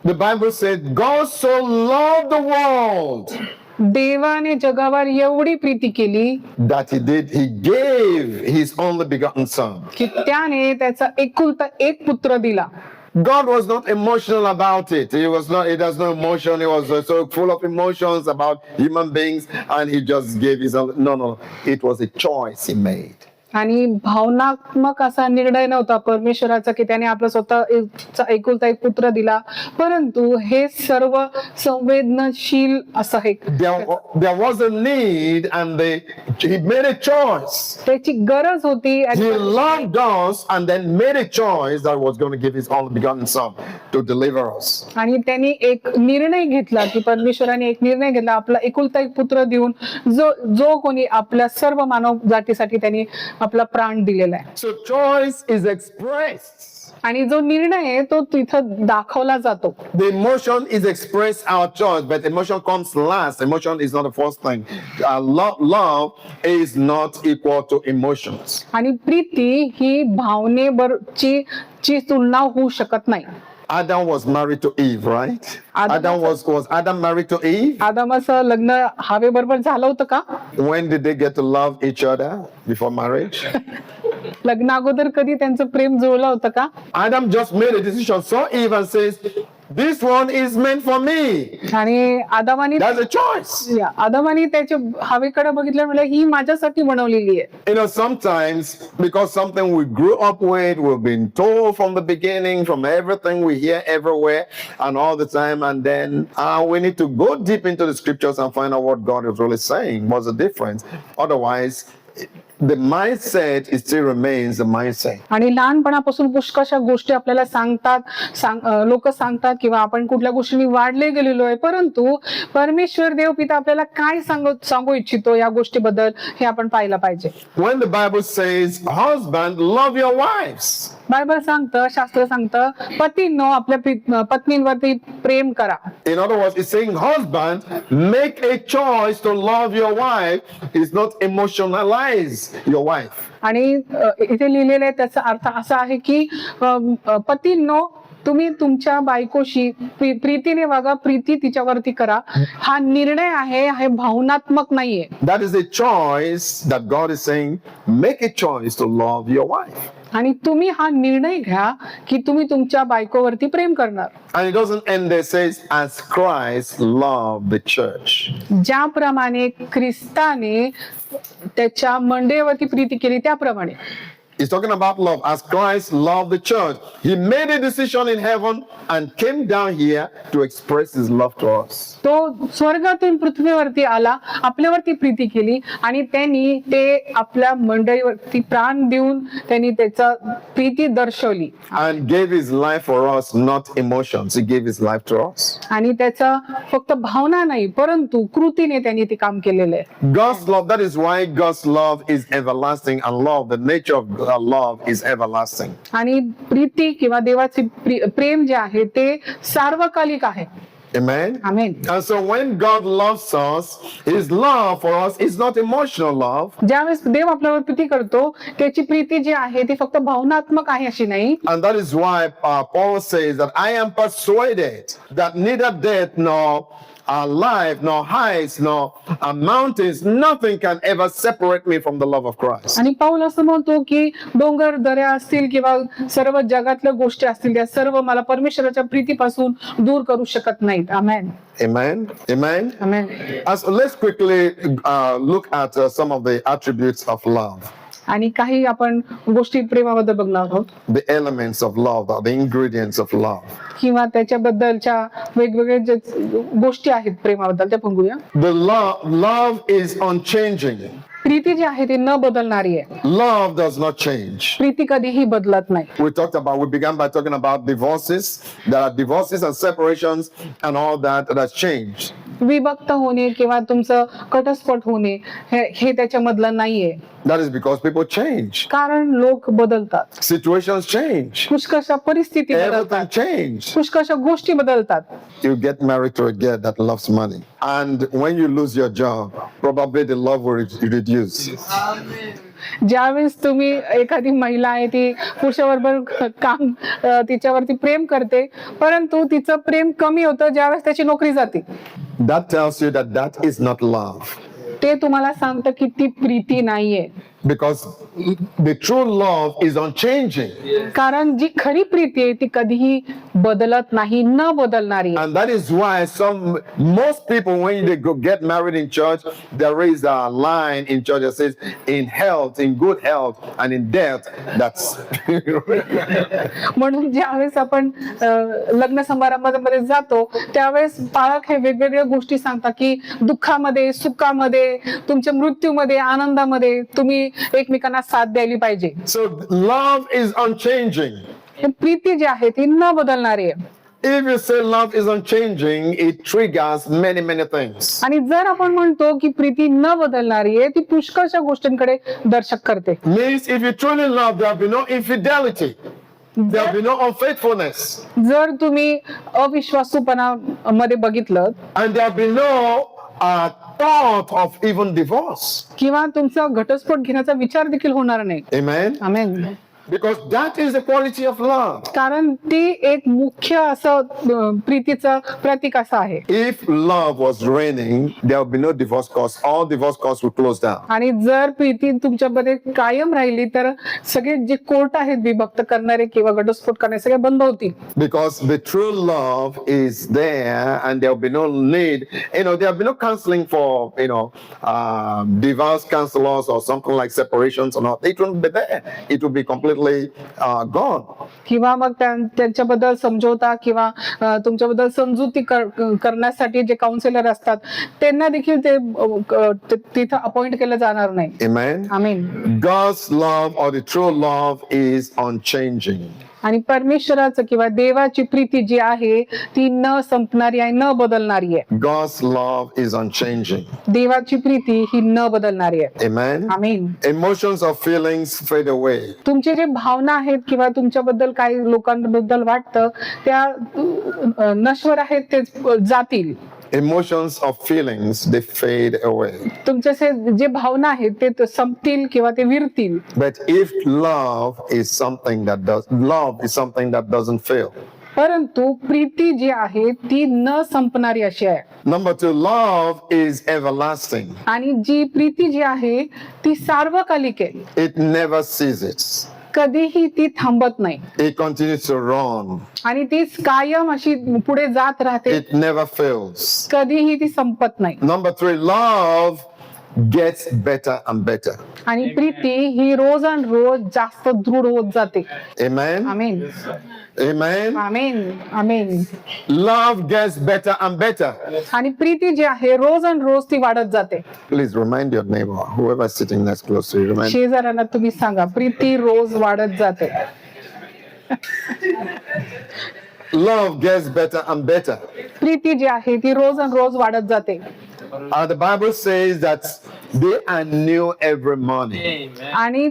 The Bible says God so loved the world देवाने जगावर एवढी प्रीती केली that he gave his only begotten son. की त्याने त्याचा एकुलता एक पुत्र दिला. God was not emotional about it. It has no emotion. He was so full of emotions about human beings and he just gave his own. No. It was a choice he made. आणि भावनात्मक असा निर्णय नव्हता परमेश्वराचा की त्याने आपला स्वतःचा एकुलता एक पुत्र दिला, परंतु हे सर्व संवेदनशील असं आहे. There was a need and he made a choice. त्याची गरज होती. He loved us and then made a choice that was going to give his only begotten son to deliver us. आणि त्यांनी एक निर्णय घेतला की परमेश्वराने एक निर्णय घेतला आपला एकुलता एक पुत्र देऊन जो कोणी आपल्या सर्व मानव जातीसाठी त्यांनी आपला प्राण दिलेला आहे. So choice is expressed. आणि जो निर्णय आहे तो तिथं दाखवला जातो. The emotion is expressed our choice, but emotion comes last. Emotion is not the first thing. Love is not equal to emotions. आणि प्रीती ही भावनेची तुलना होऊ शकत नाही. Adam was married to Eve, right? Was Adam married to Eve? आदामाचं लग्न हवेबरोबर झालं होतं का? When did they get to love each other before marriage? लग्न अगोदर कधी त्यांचं प्रेम जुळलं होतं का? Adam just made a decision, saw Eve and says, this one is meant for me. आणि आदामानी That's a choice. आदामानी त्याच्या हवेकडे बघितलं म्हणजे ही माझ्यासाठी बनवलेली आहे. You know, sometimes because something we grew up with, we've been told from the beginning, from everything we hear everywhere and all the time, and then we need to go deep into the scriptures and find out what God is really saying. What's the difference? Otherwise, the mindset it still remains the mindset. आणि लहानपणापासून पुष्कळशा गोष्टी आपल्याला लोक सांगतात किंवा आपण कुठल्या गोष्टींनी वाढले गेलेलो आहे, परंतु परमेश्वर देव पिता आपल्याला काय सांगू इच्छितो या गोष्टीबद्दल हे आपण पाहिलं पाहिजे. When the Bible says, husband, love your wives. Bible सांगतं, शास्त्र सांगतं, पतींनो आपल्या पत्नींवरती प्रेम करा. In other words, it's saying, husband, make a choice to love your wife. It's not emotionalize your wife. आणि इथे लिहिलेलं आहे त्याचा अर्थ असा आहे की पतींनो तुम्ही तुमच्या बायकोशी प्रीतीने वागा, प्रीती तिच्यावरती करा. हा निर्णय आहे, हे भावनात्मक नाहीये. That is a choice that God is saying, make a choice to love your wife. आणि तुम्ही हा निर्णय घ्या की तुम्ही तुमच्या बायकोवरती प्रेम करणार. And it doesn't end there, it says, as Christ loved the church. ज्याप्रमाणे ख्रिस्ताने त्याच्या मंडळीवरती प्रीती केली त्याप्रमाणे. He's talking about love. As Christ loved the church, he made a decision in heaven and came down here to express his love to us. तो स्वर्गातून पृथ्वीवरती आला, आपल्यावरती प्रीती केली आणि त्यांनी ते आपल्या मंडळीवरती प्राण देऊन त्यांनी त्याचा प्रीती दर्शवली. And gave his life for us, not emotions. He gave his life to us. आणि त्याचा फक्त भावना नाही परंतु कृतीने त्यांनी ते काम केलेलं आहे. God's love, that is why God's love is everlasting, and love, the nature of love is everlasting. आणि प्रीती किंवा देवाचे प्रेम जे आहे ते सार्वकालिक आहे. Amen. Amen. And so when God loves us, his love for us is not emotional love. ज्यावेळेस देव आपल्यावर प्रीती करतो त्याची प्रीती जी आहे ती फक्त भावनात्मक आहे अशी नाही. And that is why Paul says that I am persuaded that neither death nor life, nor heights, nor mountains, nothing can ever separate me from the love of Christ. आणि पाऊल असं म्हणतो की डोंगर दऱ्या असतील किंवा सर्व जगातल्या गोष्टी असतील त्या सर्व मला परमेश्वराच्या प्रीतीपासून दूर करू शकत नाहीत. आमेन. Amen. Amen. Amen. Let's quickly look at some of the attributes of love. आणि काही आपण गोष्टी प्रेमाबद्दल बघणार आहोत. The elements of love, the ingredients of love. किंवा त्याच्याबद्दलच्या वेगवेगळ्या जे गोष्टी आहेत प्रेमाबद्दल त्या बघूया. The love is unchanging. Preeti ji आहे ती न बदलणारी आहे. Love does not change. Preeti कधीही बदलत नाही. We began by talking about divorces. There are divorces and separations and all that has changed. विभक्त होणे किंवा तुमचं घटस्फोट होणे हे त्याच्यामधलं नाहीये. That is because people change. कारण लोक बदलतात. Situations change. पुष्कळशा परिस्थिती Everything बदलतात. change. पुष्कळशा गोष्टी बदलतात. You get married to a girl that loves money. And when you lose your job, probably the love will reduce. ज्यावेळेस तुम्ही एखादी महिला आहे ती पुरुषाबरोबर काम तिच्यावरती प्रेम करते परंतु तिचं प्रेम कमी होतं ज्यावेळेस त्याची नोकरी जाते. That tells you that is not love. ते तुम्हाला सांगतं की ती प्रीती नाहीये. Because the true love is unchanging. कारण जी खरी प्रीती आहे ती कधीही बदलत नाही, न बदलणारी. And that is why most people when they get married in church, there is a line in church that says, in health, in good health, and in death, that's. म्हणून ज्यावेळेस आपण लग्न समारंभामध्ये जातो त्यावेळेस पालक हे वेगवेगळ्या गोष्टी सांगतात की दुःखामध्ये, सुखामध्ये, तुमच्या मृत्यूमध्ये, आनंदामध्ये तुम्ही एकमेकांना साथ द्यायला पाहिजे. So love is unchanging. Preeti ji आहे ती न बदलणारी आहे. If you say love is unchanging, it triggers many things. आणि जर आपण म्हणतो की प्रीती न बदलणारी आहे ती पुष्कळशा गोष्टींकडे दर्शक करते. Means if you truly love, there will be no infidelity. There will be no unfaithfulness. जर तुम्ही अविश्वासूपणा मध्ये बघितलं And there will be no thought of even divorce. किंवा तुमचा घटस्फोट घेण्याचा विचार देखील होणार नाही. Amen. Amen. Because that is the quality of love. कारण ती एक मुख्य असं प्रीतीचं प्रतीक असं आहे. If love was reigning, there would be no divorce courts. All divorce courts would close down. आणि जर प्रीती तुमच्यामध्ये कायम राहिली तर सगळे जे कोर्ट आहेत विभक्त करणारे किंवा घटस्फोट करणारे सगळे बंद होतील. Because the true love is there and there will be no need, there will be no counseling for, divorce counselors or something like separations or not. It won't be there. It will be completely completely gone. किंवा मग त्यांच्याबद्दल समजवता किंवा तुमच्याबद्दल समजुती करण्यासाठी जे काउन्सिलर असतात त्यांना देखील ते तिथं अपॉइंट केलं जाणार नाही. Amen. आमीन. God's love or the true love is unchanging. आणि परमेश्वराचं किंवा देवाची प्रीती जी आहे ती न संपणारी आहे, न बदलणारी आहे. God's love is unchanging. देवाची प्रीती ही न बदलणारी आहे. Amen. आमीन. Emotions or feelings fade away. तुमचे जे भावना आहेत किंवा तुमच्याबद्दल काही लोकांबद्दल वाटतं त्या नश्वर आहेत ते जातील. Emotions or feelings, they fade away. तुमचे जे भावना आहेत ते संपतील किंवा ते विरतील. But if love is something that doesn't fail. परंतु प्रीती जी आहे ती न संपणारी अशी आहे. Number 2, love is everlasting. आणि जी प्रीती जी आहे ती सार्वकालिक आहे. It never ceases. कधीही ती थांबत नाही It continues to run. आणि ती कायम अशी पुढे जात राहते. It never fails. कधीही ती संपत नाही. Number 3, love gets better and better. आणि प्रीती ही रोज आणि रोज जास्त दृढ होत जाते. Amen. आमीन. Amen. आमीन. आमीन. Love gets better and better. आणि प्रीती जी आहे रोज आणि रोज ती वाढत जाते. Please remind your neighbor, whoever is sitting next close to you, remind. शेजाऱ्यांना तुम्ही सांगा प्रीती रोज वाढत जाते. Love gets better and better. Preeti ji आहे ती रोज आणि रोज वाढत जाते. The Bible says that they are new every morning. आणि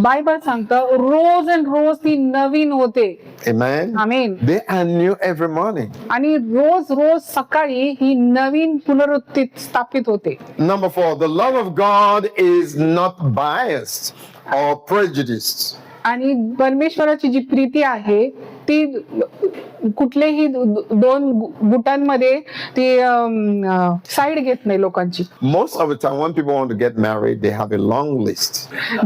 बायबल सांगतं रोज आणि रोज ती नवीन होते. Amen. आमीन. They are new every morning. आणि रोज रोज सकाळी ही नवीन पुनरुत्थी स्थापित होते. Number 4, the love of God is not biased or prejudiced. आणि परमेश्वराची जी प्रीती आहे ती कुठलेही दोन गुटांमध्ये ती साईड घेत नाही लोकांची. Most of the time when people want to get married, they have a long list.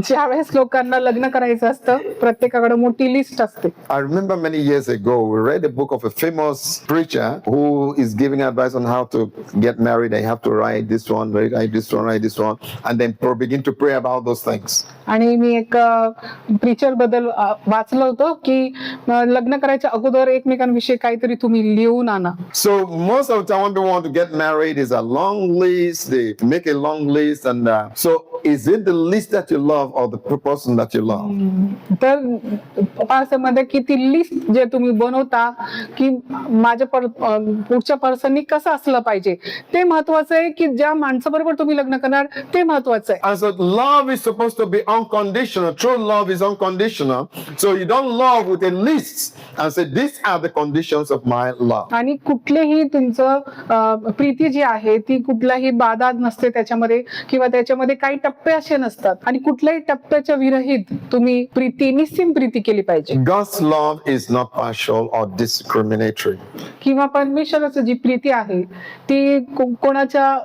ज्यावेळेस लोकांना लग्न करायचं असतं प्रत्येकाकडे मोठी लिस्ट असते. I remember many years ago, we read a book of a famous preacher who is giving advice on how to get married. I have to write this one, write this one, write this one, and then begin to pray about those things. आणि मी एक प्रीचर बद्दल वाचलं होतं की लग्न करायच्या अगोदर एकमेकांविषयी काहीतरी तुम्ही लिहून आणा. So most of the time when people want to get married is a long list. They make a long list, and so is it the list that you love or the person that you love? तर पार्समध्ये किती लिस्ट जे तुम्ही बनवता की माझ्या पुढच्या पर्सननी कसं असलं पाहिजे ते महत्वाचं आहे की ज्या माणसाबरोबर तुम्ही लग्न करणार ते महत्वाचं आहे. And so love is supposed to be unconditional. True love is unconditional. So you don't love with a list and say these are the conditions of my love. आणि कुठलेही तुमचं प्रीती जी आहे ती कुठलाही बाधा नसते त्याच्यामध्ये किंवा त्याच्यामध्ये काही टप्पे असे नसतात आणि कुठल्याही टप्प्याच्या विरहित तुम्ही प्रीती निस्सीम प्रीती केली पाहिजे. God's love is not partial or discriminatory. किंवा परमेश्वराची जी प्रीती आहे ती कोणाच्या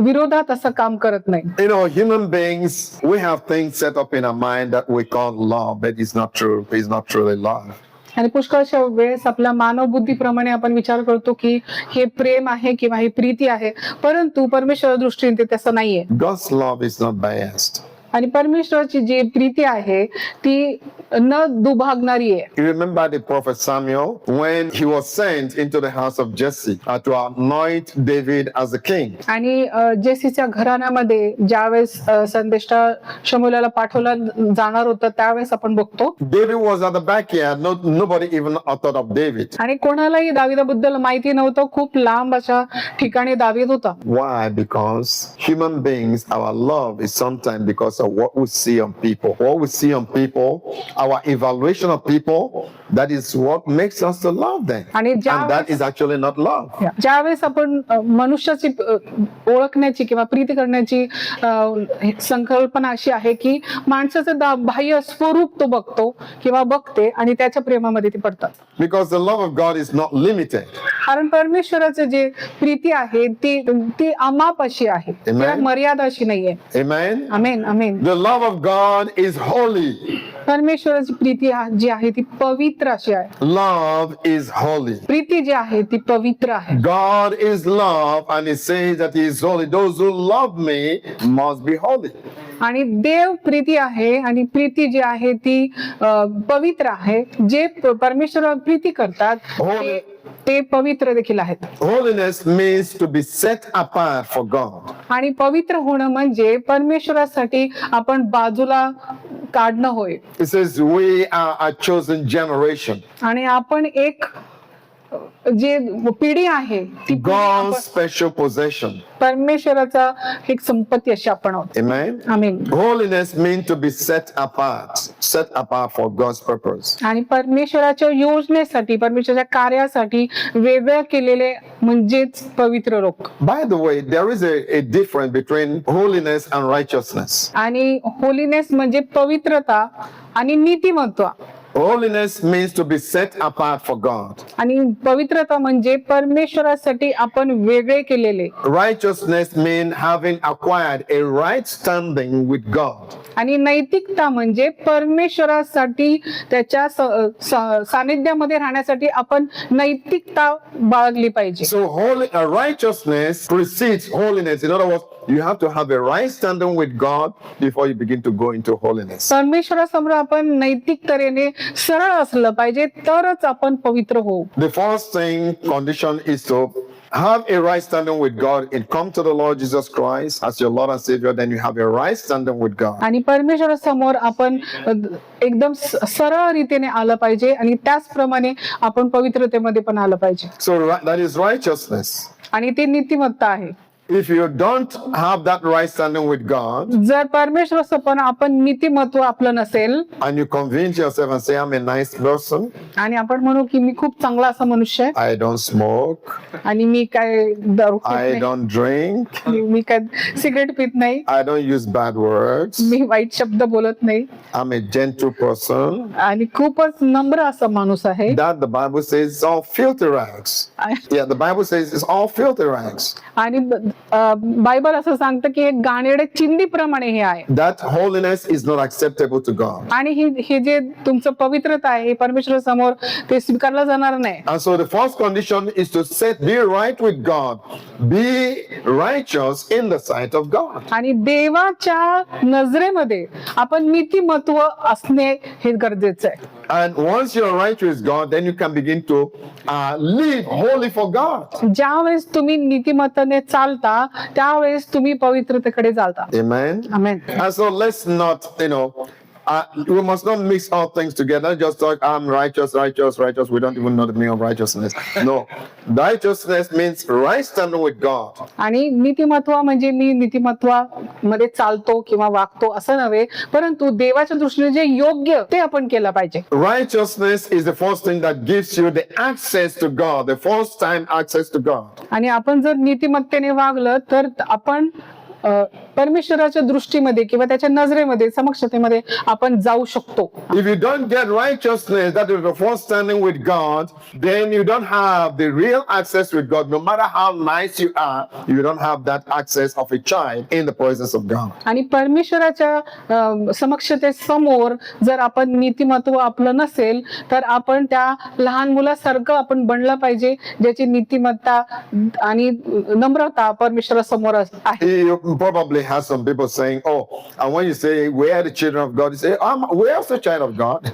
विरोधात असं काम करत नाही. You know, human beings, we have things set up in our mind that we call love, but it's not true. It's not truly love. आणि पुष्कळशा वेळेस आपल्या मानव बुद्धीप्रमाणे आपण विचार करतो की हे प्रेम आहे किंवा ही प्रीती आहे, परंतु परमेश्वर दृष्टीने ते तसं नाहीये. God's love is not biased. आणि परमेश्वराची जी प्रीती आहे ती न दुभागणारी आहे. You remember the prophet Samuel when he was sent into the house of Jesse to anoint David as the king. आणि जेसीच्या घराण्यामध्ये ज्यावेळेस संदेष्टा शमूएलला पाठवलं जाणार होतं त्यावेळेस आपण बघतो David was at the backyard. Nobody even thought of David. आणि कोणालाही दाविदाबद्दल माहिती नव्हतं. खूप लांब अशा ठिकाणी दावीद होता. Why? Because human beings, our love is sometimes because of what we see on people. What we see on people, our evaluation of people, that is what makes us to love them. And that is actually not love. ज्यावेळेस आपण मनुष्याची ओळखण्याची किंवा प्रीती करण्याची संकल्पना अशी आहे की माणसाचं बाह्य स्वरूप तो बघतो किंवा बघते आणि त्याच्या प्रेमामध्ये ते पडतात. Because the love of God is not limited. कारण परमेश्वराचं जे प्रीती आहे ती अमाप अशी आहे, Amen. मर्यादा अशी नाहीये. Amen. Amen. Amen. Amen. The love of God is holy. परमेश्वराची प्रीती जी आहे ती पवित्र अशी आहे. Love is holy. Preeti ji आहे ती पवित्र आहे. God is love, and it says that He is holy. Those who love me must be holy. आणि देव प्रीती आहे आणि प्रीती जी आहे ती पवित्र आहे. जे परमेश्वरावर प्रीती करतात ते पवित्र देखील आहेत. Holiness means to be set apart for God. आणि पवित्र होणं म्हणजे परमेश्वरासाठी आपण बाजूला काढणं होय. It says we are a chosen generation. आणि आपण एक जे पिढी आहे ती God's special possession. परमेश्वराचा एक संपत्ती अशी आपण आहोत. Amen. Amen. Holiness means to be set apart for God's purpose. आणि परमेश्वराच्या योजनेसाठी परमेश्वराच्या कार्यासाठी वेगळं केलेले म्हणजेच पवित्र लोक. By the way, there is a difference between holiness and righteousness. आणि होलीनेस म्हणजे पवित्रता आणि नीतिमत्व. Holiness means to be set apart for God. आणि पवित्रता म्हणजे परमेश्वरासाठी आपण वेगळे केलेले. Righteousness means having acquired a right standing with God. आणि नैतिकता म्हणजे परमेश्वरासाठी त्याच्या सानिध्यामध्ये राहण्यासाठी आपण नैतिकता बाळगली पाहिजे. So righteousness precedes holiness. In other words, you have to have a right standing with God before you begin to go into holiness. परमेश्वरासमोर आपण नैतिक तऱ्हेने सरळ असलं पाहिजे तरच आपण पवित्र होऊ. The first condition is to have a right standing with God and come to the Lord Jesus Christ as your Lord and Savior. Then you have a right standing with God. आणि परमेश्वरासमोर आपण एकदम सरळ रीतीने आलं पाहिजे आणि त्याचप्रमाणे आपण पवित्रतेमध्ये पण आलं पाहिजे. So that is righteousness. आणि ती नीतिमत्ता आहे. If you don't have that right standing with God, जर परमेश्वराचं पण आपण नीतिमत्व आपलं नसेल and you convince yourself and say, I'm a nice person, आणि आपण म्हणू की मी खूप चांगला असा मनुष्य आहे I don't smoke, आणि मी काय दारू पित I नाही, don't drink, मी काय सिगरेट पित नाही, I don't use bad words, मी वाईट शब्द बोलत नाही I'm a gentle person, आणि खूपच नम्र असा माणूस आहे. that the Bible says is all filthy rags. Yeah, the Bible says it's all filthy rags. आणि बायबल असं सांगतं की एक घाणेरडे चिंधीप्रमाणे हे आहे. That holiness is not acceptable to God. आणि हे जे तुमचं पवित्रता आहे हे परमेश्वरासमोर ते स्वीकारलं जाणार नाही. And so the first condition is to be right with God, be righteous in the sight of God. आणि देवाच्या नजरेमध्ये आपण नीतिमत्व असणे हे गरजेचं आहे. And once you're right with God, then you can begin to live holy for God. ज्यावेळेस तुम्ही नीतिमत्तेने चालता त्यावेळेस तुम्ही पवित्रतेकडे चालता. Amen. Amen. And so let's not, we must not mix all things together. Just talk, I'm righteous. We don't even know the meaning of righteousness. No. Righteousness means right standing with God. आणि नीतिमत्व म्हणजे मी नीतिमत्वामध्ये चालतो किंवा वागतो असं नव्हे, परंतु देवाच्या दृष्टीने जे योग्य ते आपण केलं पाहिजे. Righteousness is the first thing that gives you the access to God, the first time access to God. आणि आपण जर नीतिमत्तेने वागलं तर आपण परमेश्वराच्या दृष्टीमध्ये किंवा त्याच्या नजरेमध्ये समक्षतेमध्ये आपण जाऊ शकतो. If you don't get righteousness, that is the first standing with God, then you don't have the real access with God. No matter how nice you are, you don't have that access of a child in the presence of God. आणि परमेश्वराच्या समक्षतेसमोर जर आपण नीतिमत्व आपलं नसेल तर आपण त्या लहान मुलासारखं आपण बनलं पाहिजे ज्याची नीतिमत्ता आणि नम्रता परमेश्वरासमोर आहे. You probably have some people saying, oh, and when you say we are the children of God, you say, we're also a child of God.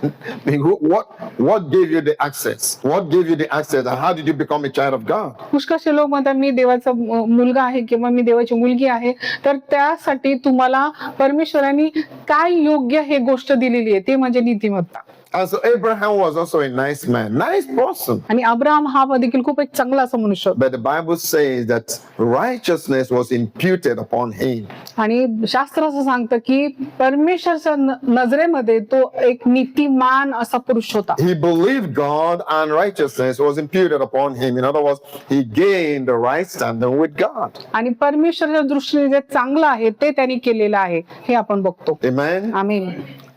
What gave you the access? What gave you the access, and how did you become a child of God? पुष्कळशे लोक म्हणतात मी देवाचा मुलगा आहे किंवा मी देवाची मुलगी आहे. तर त्यासाठी तुम्हाला परमेश्वराने काय योग्य हे गोष्ट दिलेली आहे ते म्हणजे नीतिमत्ता. And so Abraham was also a nice man, nice person. आणि अब्राहम हा देखील खूप एक चांगला असा मनुष्य होता. But the Bible says that righteousness was imputed upon him. आणि शास्त्र असं सांगतं की परमेश्वराच्या नजरेमध्ये तो एक नीतिमान असा पुरुष होता. He believed God and righteousness was imputed upon him. In other words, he gained the right standing with God. आणि परमेश्वराच्या दृष्टीने जे चांगलं आहे ते त्यांनी केलेलं आहे हे आपण बघतो. Amen. Amen.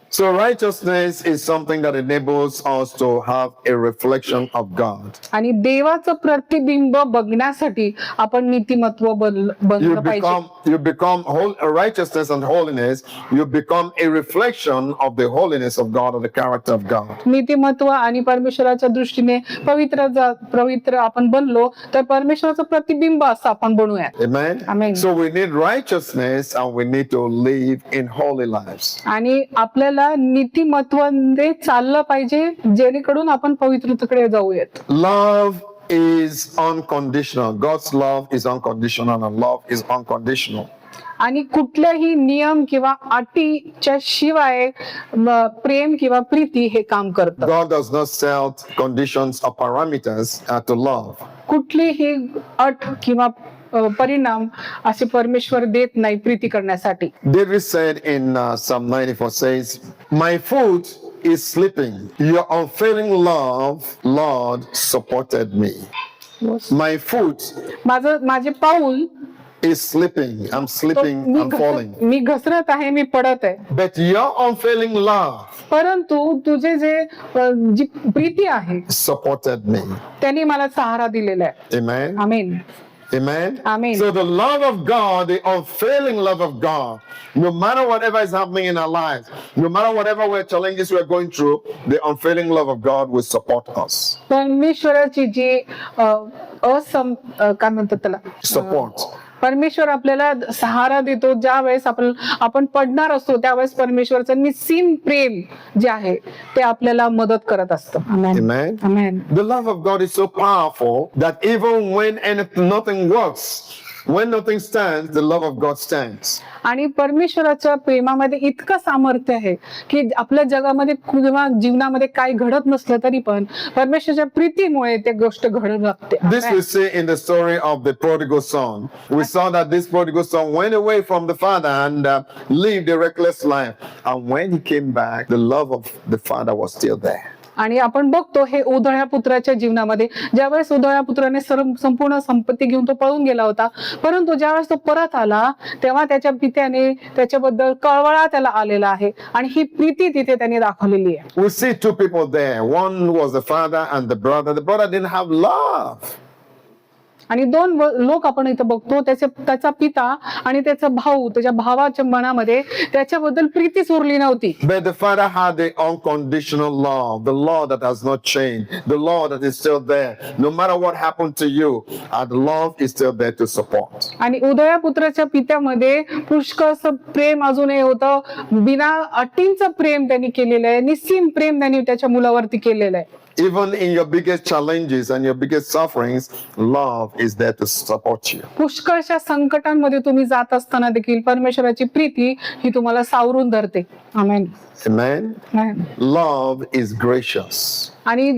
So righteousness is something that enables us to have a reflection of God. आणि देवाचं प्रतिबिंब बघण्यासाठी आपण नीतिमत्व बनलं पाहिजे. You become righteousness and holiness. You become a reflection of the holiness of God or the character of God. नीतिमत्व आणि परमेश्वराच्या दृष्टीने पवित्र आपण बनलो तर परमेश्वराचं प्रतिबिंब असं आपण बनूया. Amen. Amen. So we need righteousness and we need to live in holy lives. आणि आपल्याला नीतिमत्वाने चाललं पाहिजे जेणेकरून आपण पवित्रतेकडे जाऊयात. Love is unconditional. God's love is unconditional and love is unconditional. आणि कुठल्याही नियम किंवा अटीच्या शिवाय प्रेम किंवा प्रीती हे काम करतं. God does not set conditions or parameters to love. कुठलीही अट किंवा परिणाम असे परमेश्वर देत नाही प्रीती करण्यासाठी. David said in Psalm 94 says, "My foot is sleeping. Your unfailing love, Lord, supported me." My foot माझे पाऊल is sleeping. I'm sleeping. I'm falling. मी घसरत आहे, मी पडत आहे. But your unfailing love परंतु तुझे जी प्रीती आहे supported me. त्यांनी मला सहारा दिलेला आहे. Amen. Amen. Amen. Amen. So the love of God, the unfailing love of God, no matter whatever is happening in our lives, no matter whatever challenges we're going through, the unfailing love of God will support us. परमेश्वराची जी काय म्हणतात त्याला Support. परमेश्वर आपल्याला सहारा देतो. ज्या वेळेस आपण पडणार असतो त्यावेळेस परमेश्वरचं निस्सीम प्रेम जे आहे ते आपल्याला मदत करत असतं. Amen. Amen. The love of God is so powerful that even when nothing works, when nothing stands, the love of God stands. आणि परमेश्वराच्या प्रेमामध्ये इतकं सामर्थ्य आहे की आपल्या जगामध्ये किंवा जीवनामध्ये काही घडत नसलं तरी पण परमेश्वराच्या प्रीतीमुळे ते गोष्ट घडत लागते. This we see in the story of the prodigal son. We saw that this prodigal son went away from the father and lived a reckless life. And when he came back, the love of the father was still there. आणि आपण बघतो हे उधळ्या पुत्राच्या जीवनामध्ये ज्यावेळेस उधळ्या पुत्राने संपूर्ण संपत्ती घेऊन तो पळून गेला होता, परंतु ज्यावेळेस तो परत आला तेव्हा त्याच्या पित्याने त्याच्याबद्दल कळवळा त्याला आलेला आहे आणि ही प्रीती तिथे त्यांनी दाखवलेली आहे. We see two people there. One was the father and the brother. The brother didn't have love. आणि दोन लोक आपण इथं बघतो, त्याचा पिता आणि त्याचा भाऊ, त्याच्या भावाच्या मनामध्ये त्याच्याबद्दल प्रीतीच उरली नव्हती. But the father had the unconditional love, the love that has not changed, the love that is still there. No matter what happened to you, the love is still there to support. आणि उदया पुत्राच्या पित्यामध्ये पुष्कळ प्रेम अजूनही होतं. बिना अटींचं प्रेम त्यांनी केलेलं आहे, निस्सीम प्रेम त्यांनी त्याच्या मुलावरती केलेलं आहे. Even in your biggest challenges and your biggest sufferings, love is there to support you. पुष्कळशा संकटांमध्ये तुम्ही जात असताना देखील परमेश्वराची प्रीती ही तुम्हाला सावरून धरते. आमेन. Amen. Love is gracious. आणि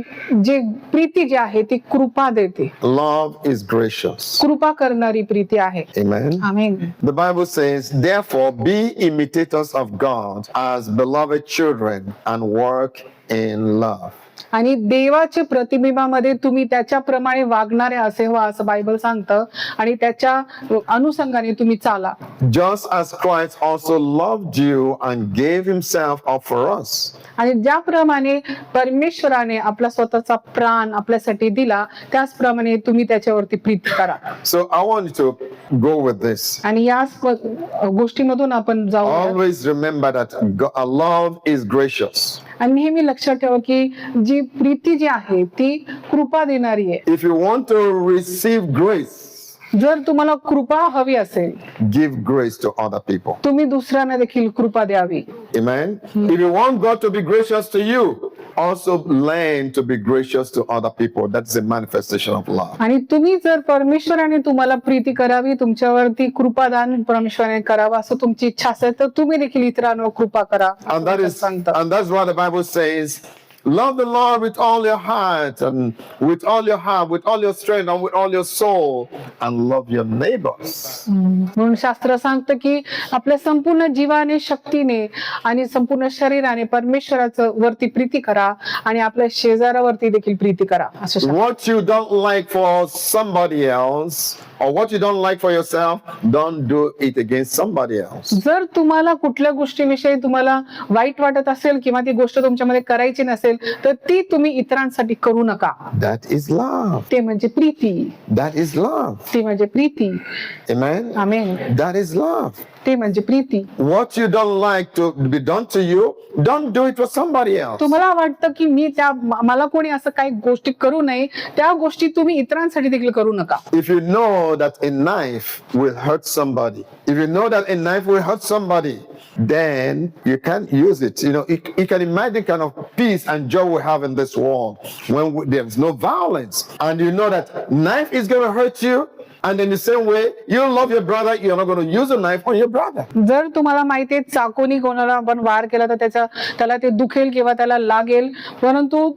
जे प्रीती जी आहे ती कृपा देते. Love is gracious. कृपा करणारी प्रीती आहे. Amen. Amen. The Bible says, "Therefore be imitators of God as beloved children and work in love." आणि देवाच्या प्रतिबिंबामध्ये तुम्ही त्याच्याप्रमाणे वागणारे असे व्हा असं बायबल सांगतं आणि त्याच्या अनुषंगाने तुम्ही चाला. Just as Christ also loved you and gave himself up for us. आणि ज्याप्रमाणे परमेश्वराने आपला स्वतःचा प्राण आपल्यासाठी दिला त्याचप्रमाणे तुम्ही त्याच्यावरती प्रीती करा. So I want you to go with this. आणि या गोष्टीमधून आपण जाऊ. Always remember that love is gracious. आणि नेहमी लक्षात ठेवा की जी प्रीती जी आहे ती कृपा देणारी आहे. If you want to receive grace, जर तुम्हाला कृपा हवी असेल, give grace to other people. तुम्ही दुसऱ्यांना देखील कृपा द्यावी. Amen. If you want God to be gracious to you, also learn to be gracious to other people. That's a manifestation of love. आणि तुम्ही जर परमेश्वराने तुम्हाला प्रीती करावी, तुमच्यावरती कृपादान परमेश्वराने करावं असं तुमची इच्छा असेल तर तुम्ही देखील इतरांवर कृपा करा. And that's why the Bible says, love the Lord with all your heart and with all your heart, with all your strength and with all your soul, and love your neighbors. म्हणून शास्त्र सांगतं की आपल्या संपूर्ण जीवाने, शक्तीने आणि संपूर्ण शरीराने परमेश्वराचं वरती प्रीती करा आणि आपल्या शेजारावरती देखील प्रीती करा. असं What you don't like for somebody else, or what you don't like for yourself, don't do it against somebody else. जर तुम्हाला कुठल्या गोष्टीविषयी तुम्हाला वाईट वाटत असेल किंवा ती गोष्ट तुमच्यामध्ये करायची नसेल तर ती तुम्ही इतरांसाठी करू नका. That is love. ते म्हणजे प्रीती. That is love. ते म्हणजे Preeti. Amen. Amen. That is love. ते म्हणजे Preeti. What you don't like to be done to you, don't do it for somebody else. तुम्हाला वाटतं की मला कोणी असं काही गोष्टी करू नये त्या गोष्टी तुम्ही इतरांसाठी देखील करू नका. If you know that a knife will hurt somebody, if you know that a knife will hurt somebody, then you can't use it. You can imagine kind of peace and joy we have in this world when there's no violence, and you know that knife is going to hurt you. And in the same way, you love your brother, you're not going to use a knife on your brother. जर तुम्हाला माहिती आहे चाकूनी कोणाला आपण वार केला तर त्याला ते दुखेल किंवा त्याला लागेल, परंतु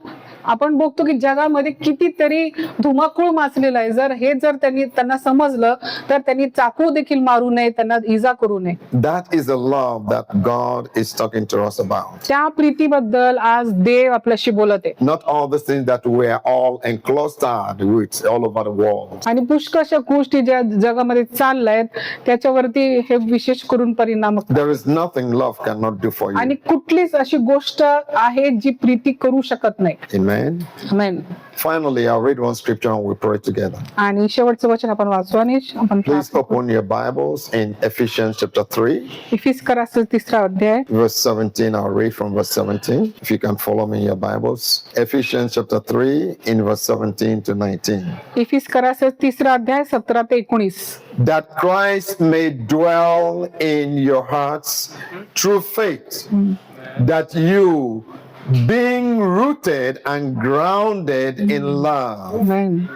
आपण बघतो की जगामध्ये कितीतरी धुमाकूळ माचलेला आहे. जर त्यांना समजलं तर त्यांनी चाकू देखील मारू नये, त्यांना इजा करू नये. That is the love that God is talking to us about. त्या प्रीतीबद्दल आज देव आपल्याशी बोलत आहे. Not all the things that we are all enclosed with all over the world. आणि पुष्कळशा गोष्टी ज्या जगामध्ये चालल्यात त्याच्यावरती हे विशेष करून परिणाम. There is nothing love cannot do for you. आणि कुठलीच अशी गोष्ट आहे जी प्रीती करू शकत नाही. Amen. Amen. Finally, I'll read one scripture and we'll pray together. आणि शेवटचं वचन आपण वाचू आणि आपण Please open your Bibles in Ephesians chapter 3, इफिस्कराचं 3रा अध्याय verse 17. I'll read from verse 17. If you can follow me in your Bibles. Ephesians chapter 3 in verse 17 to 19. इफिस्कराचं 3रा अध्याय 17 ते 19. That Christ may dwell in your hearts through faith, that you, being rooted and grounded in love, Amen.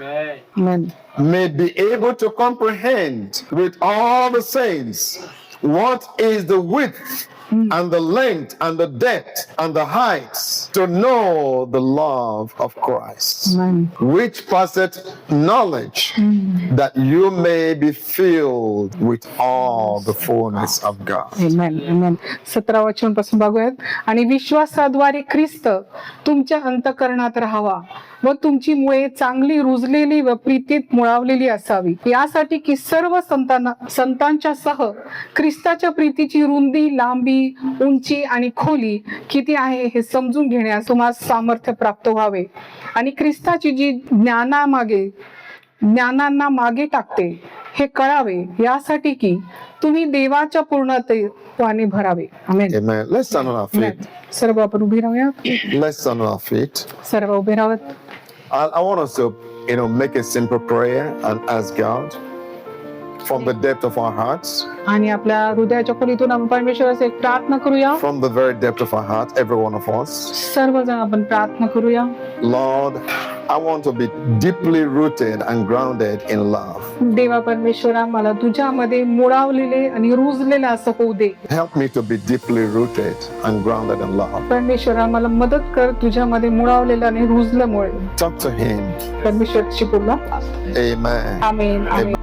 Amen. may be able to comprehend with all the saints what is the width and the length and the depth and the heights, to know the love of Christ, Amen. which passeth knowledge, that you may be filled with all the fullness of God. Amen. Amen. 17 वचन पासून बघूयात. आणि विश्वासाद्वारे ख्रिस्त तुमच्या अंतःकरणात राहावा व तुमची मुळे चांगली रुजलेली व प्रीतीत मुळावलेली असावी, यासाठी की सर्व संतांच्या सह ख्रिस्ताच्या प्रीतीची रुंदी, लांबी, उंची आणि खोली किती आहे हे समजून घेण्यास तुम्हाला सामर्थ्य प्राप्त व्हावे, आणि ख्रिस्ताची जी ज्ञानांना मागे टाकते हे कळावे, यासाठी की तुम्ही देवाच्या पूर्णत्वाने भरावे. आमेन. Amen. Let's stand on our feet. सर्व आपण उभे राहूया. Let's stand on our feet. सर्व उभे राहत. I want us to, make a simple prayer and ask God from the depth of our hearts, आणि आपल्या हृदयाच्या खोलीतून आपण परमेश्वरास एक प्रार्थना करूया. from the very depth of our heart, every one of us. सर्वजण आपण प्रार्थना करूया. Lord, I want to be deeply rooted and grounded in love. देवा परमेश्वरा, मला तुझ्यामध्ये मुळावलेले आणि रुजलेले असं होऊ दे. Help me to be deeply rooted and grounded in love. परमेश्वरा, मला मदत कर तुझ्यामध्ये मुळावलेलं आणि रुजल्यामुळे. Talk to Him. परमेश्वरशी बोला. Amen. आमेन. आमेन.